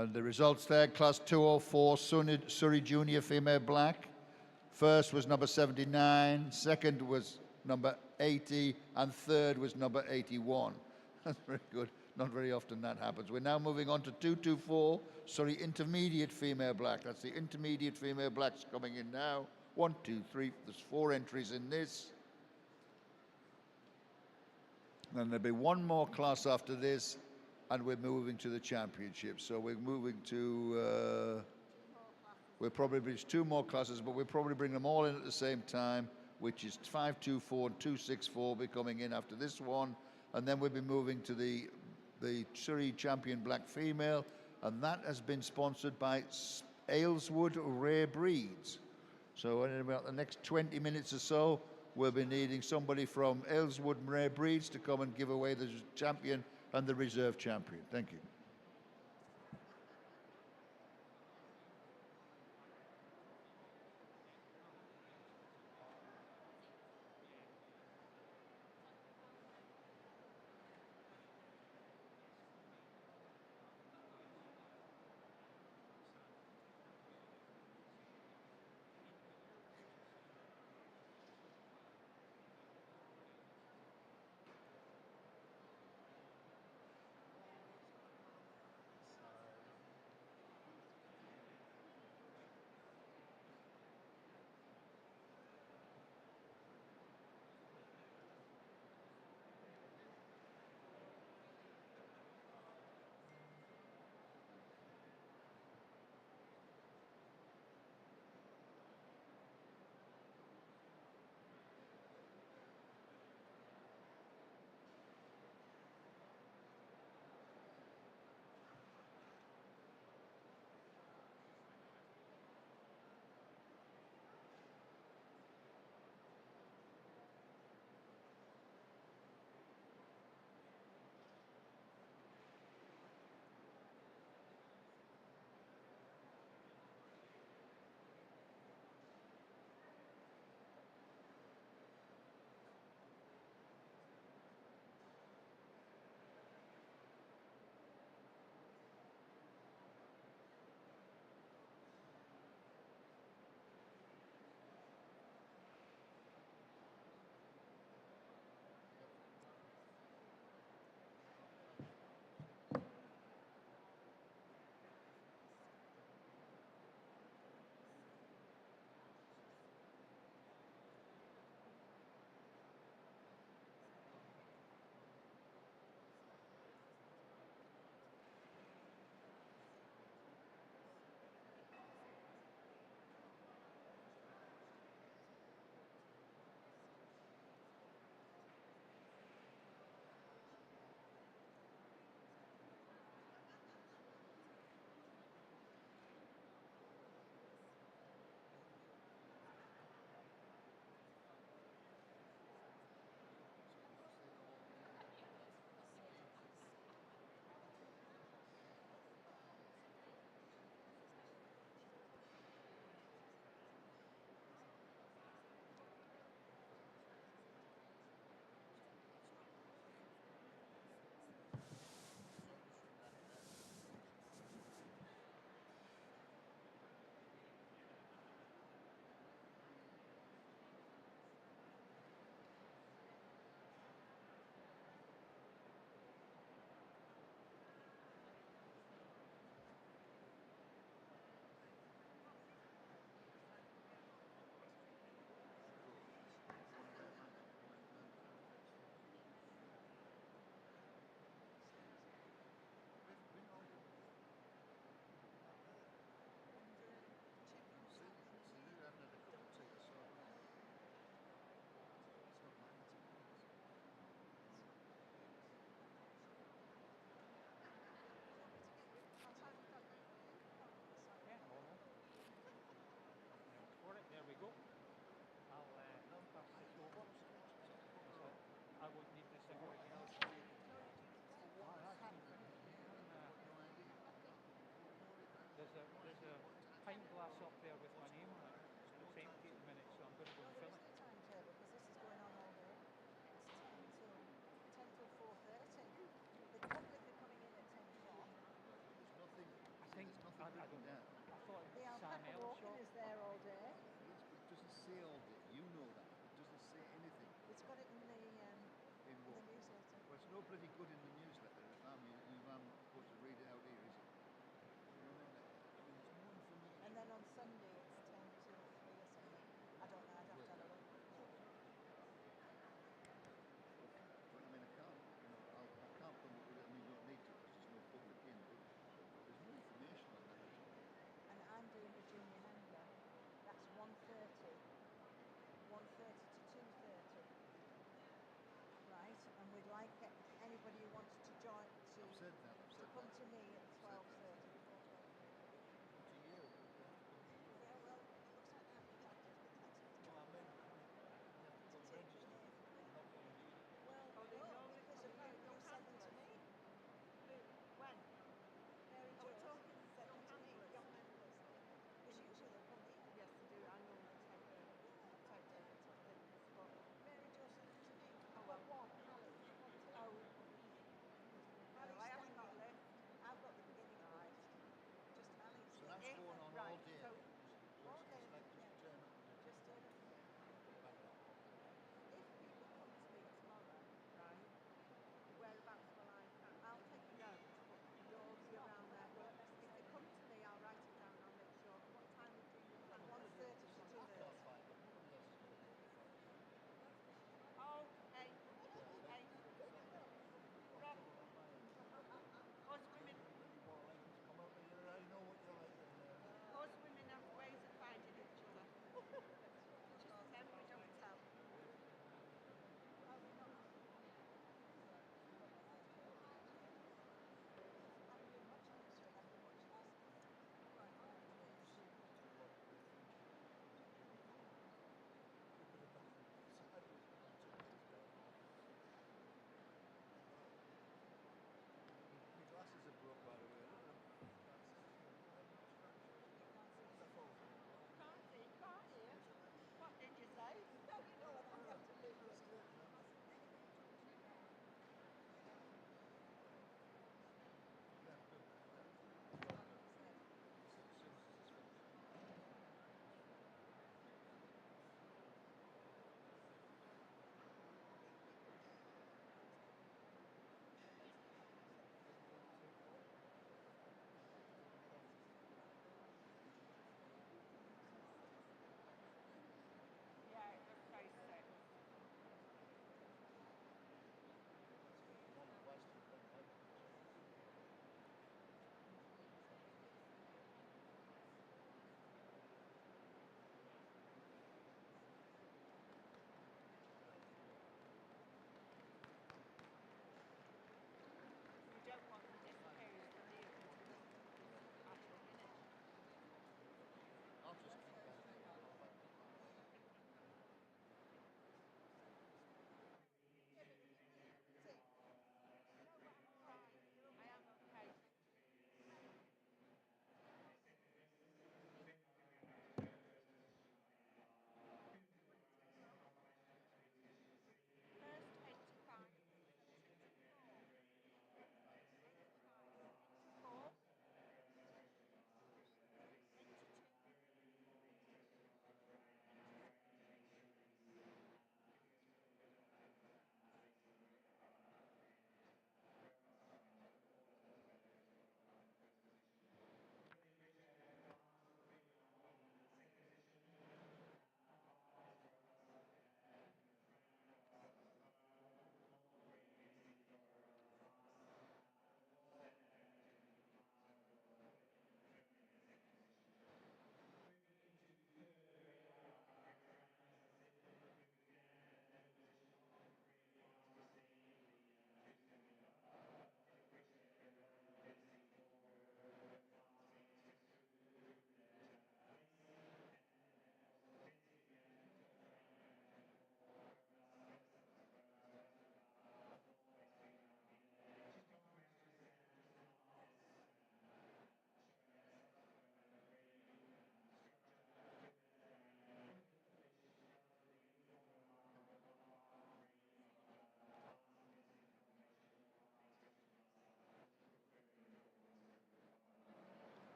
And the results there, class 204, Surrey Junior Female Black. First was number 79, second was number 80, and third was number 81. That's very good. Not very often that happens. We're now moving on to 224, Surrey Intermediate Female Black. That's the Intermediate Female Blacks coming in now. 1, 2, 3, there's 4 entries in this. Then there'll be one more class after this, and we're moving to the championship. So we're moving to, we'll probably bridge 2 more classes, but we'll probably bring them all in at the same time, which is 524 and 264 will be coming in after this one. And then we'll be moving to the Surrey Champion Black Female, and that has been sponsored by Ayleswood Rare Breeds. So in about the next 20 minutes or so, we'll be needing somebody from Ayleswood Rare Breeds to come and give away the champion and the reserve champion. Thank you. For it, there we go. I'll pass this over. I won't need this again. There's a pint glass up there with my name on it. It's empty at the minute, so I'm going to go and fill it. Timetable, because this is going on all day. It's 10 till 4:30. The public are coming in at 10 sharp. I say all day. You know that. It doesn't say anything. It's got it in the In what? newsletter. Well, it's no bloody good in the newsletter if I'm supposed to read it out here, is it? You know what I mean? I mean, there's more information. And then on Sunday it's 10 to 3 or something. I don't know, I'd have to have a look. But I mean, I can't, you know, I can't come up with it, and you don't need to because there's no public in, but there's no information on that at all. And I'm doing the junior handler. That's 1:30. 1:30 to 2:30. Right? And we'd like anybody who wants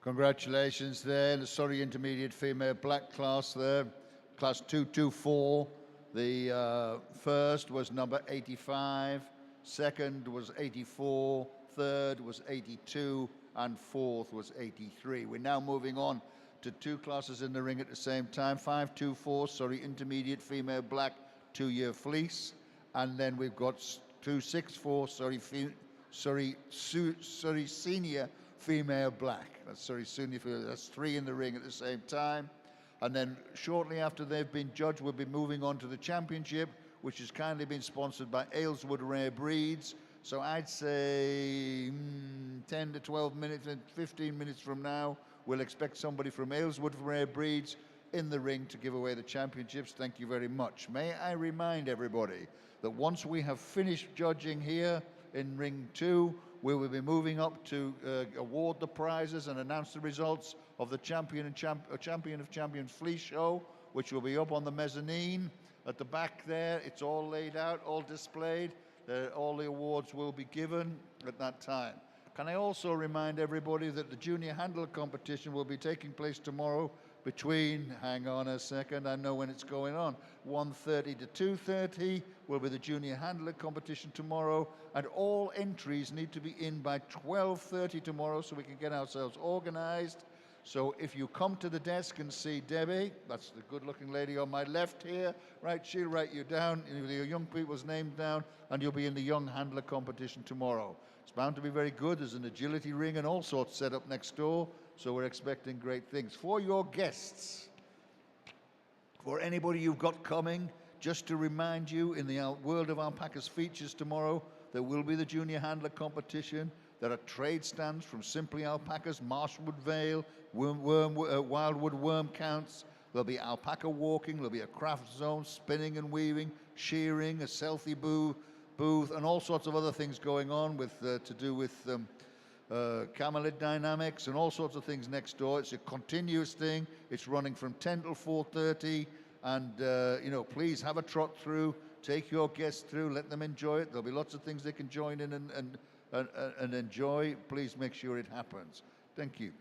Congratulations there. The Surrey Intermediate Female Black class there. Class 224. The first was number 85, second was 84, third was 82, and fourth was 83. We're now moving on to two classes in the ring at the same time. 524, Surrey Intermediate Female Black 2-year fleece. And then we've got 264, Surrey Senior Female Black. That's Surrey Senior Female. That's three in the ring at the same time. And then shortly after they've been judged, we'll be moving on to the championship, which has kindly been sponsored by Ayleswood Rare Breeds. So I'd say 10 to 12 minutes and 15 minutes from now, we'll expect somebody from Ayleswood Rare Breeds in the ring to give away the championships. Thank you very much. May I remind everybody that once we have finished judging here in Ring 2, we will be moving up to award the prizes and announce the results of the Champion of Champions Fleece Show, which will be up on the mezzanine at the back there. It's all laid out, all displayed. All the awards will be given at that time. Can I also remind everybody that the junior handler competition will be taking place tomorrow between, hang on a second, I know when it's going on, 1:30 to 2:30 will be the junior handler competition tomorrow, and all entries need to be in by 12:30 tomorrow so we can get ourselves organized. So if you come to the desk and see Debbie, that's the good-looking lady on my left here, right, she'll write you down, your young people's name down, and you'll be in the young handler competition tomorrow. It's bound to be very good. There's an agility ring and all sorts set up next door, so we're expecting great things. For your guests, for anybody you've got coming, just to remind you, in the World of Alpacas features tomorrow, there will be the junior handler competition. There are trade stands from Simply Alpacas, Marshwood Vale, Wildwood Worm Counts. There'll be alpaca walking, there'll be a craft zone, spinning and weaving, shearing, a selfie booth, and all sorts of other things going on with to do with camelid dynamics and all sorts of things next door. It's a continuous thing. It's running from 10 till 4:30, and please have a trot through. Take your guests through. Let them enjoy it. There'll be lots of things they can join in and enjoy. Please make sure it happens. Thank you.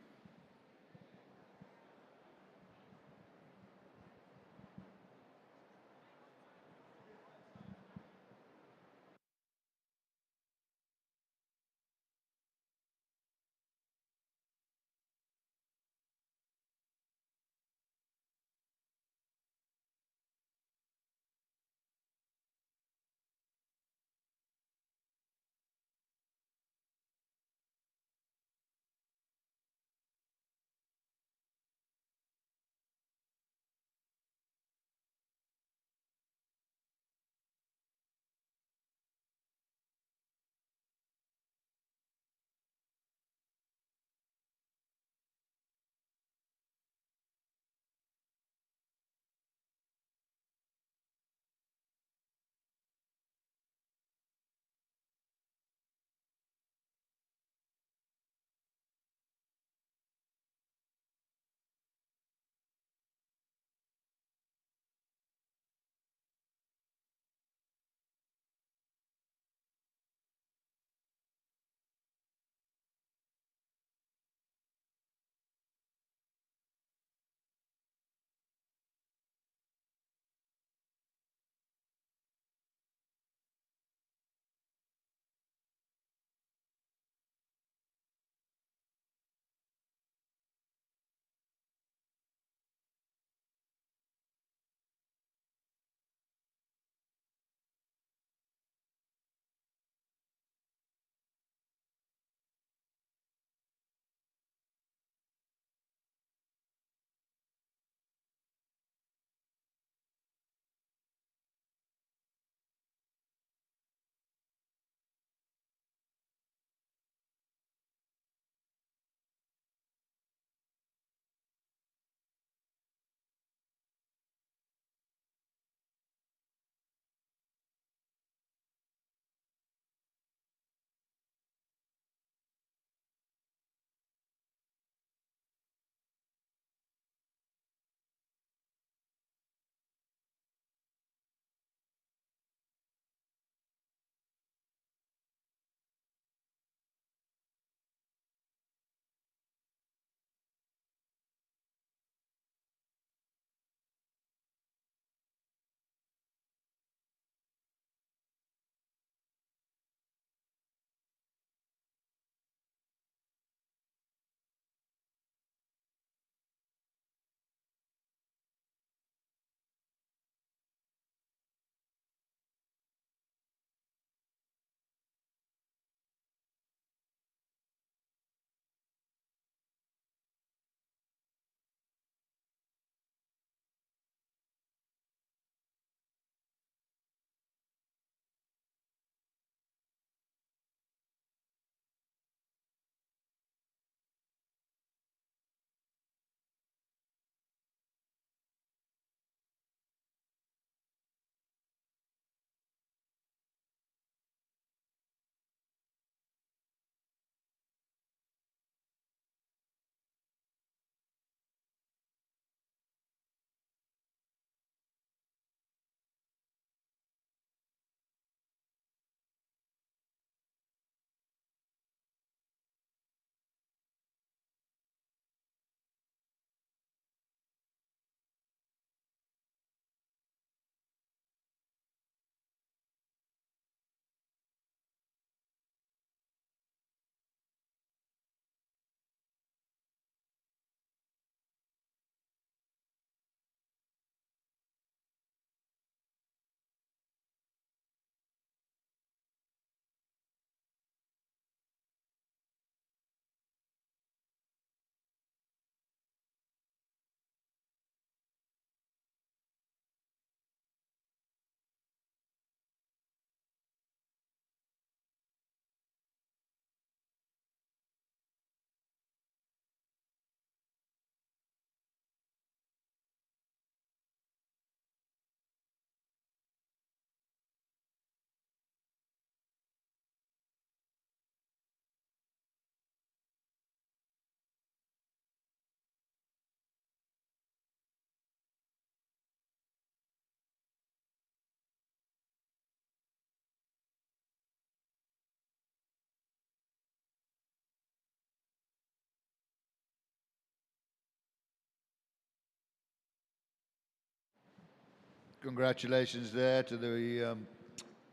Congratulations there to the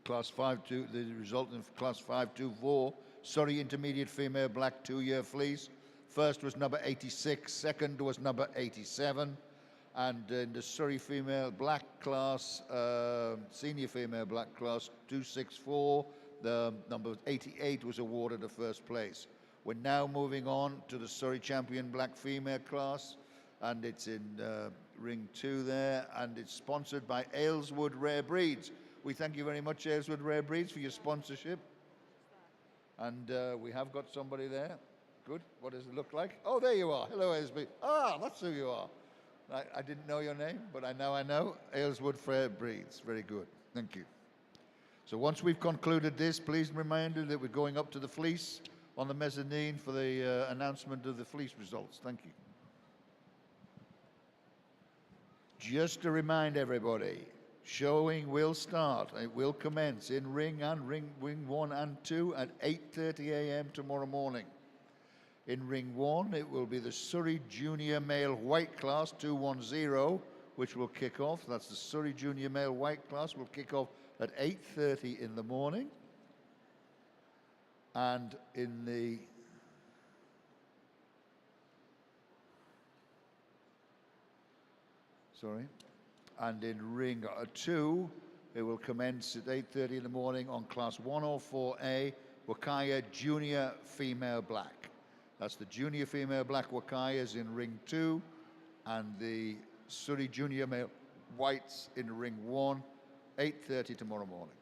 class 5-2, the result in class 5-2-4. Surrey Intermediate Female Black 2-year fleece. First was number 86, second was number 87. And in the Surrey Female Black class, Senior Female Black class 264, the number 88 was awarded the first place. We're now moving on to the Surrey Champion Black Female class, and it's in ring 2 there, and it's sponsored by Ayleswood Rare Breeds. We thank you very much, Ayleswood Rare Breeds, for your sponsorship. And we have got somebody there. Good. What does it look like? Oh, there you are. Hello, Aylesbury. Ah, that's who you are. I didn't know your name, but I know. Ayleswood Rare Breeds. Very good. Thank you. So once we've concluded this, please remind you that we're going up to the fleece on the mezzanine for the announcement of the fleece results. Thank you. Just to remind everybody, showing will start. It will commence in ring 1 and 2 at 8:30 a.m. tomorrow morning. In ring 1, it will be the Surrey Junior Male White Class 210, which will kick off. That's the Surrey Junior Male White Class will kick off at 8:30 in the morning. And in the and in ring 2, it will commence at 8:30 in the morning on class 104A, Wakaya Junior Female Black. That's the Junior Female Black Wakayas in ring 2, and the Surrey Junior Male Whites in ring 1, 8:30 tomorrow morning.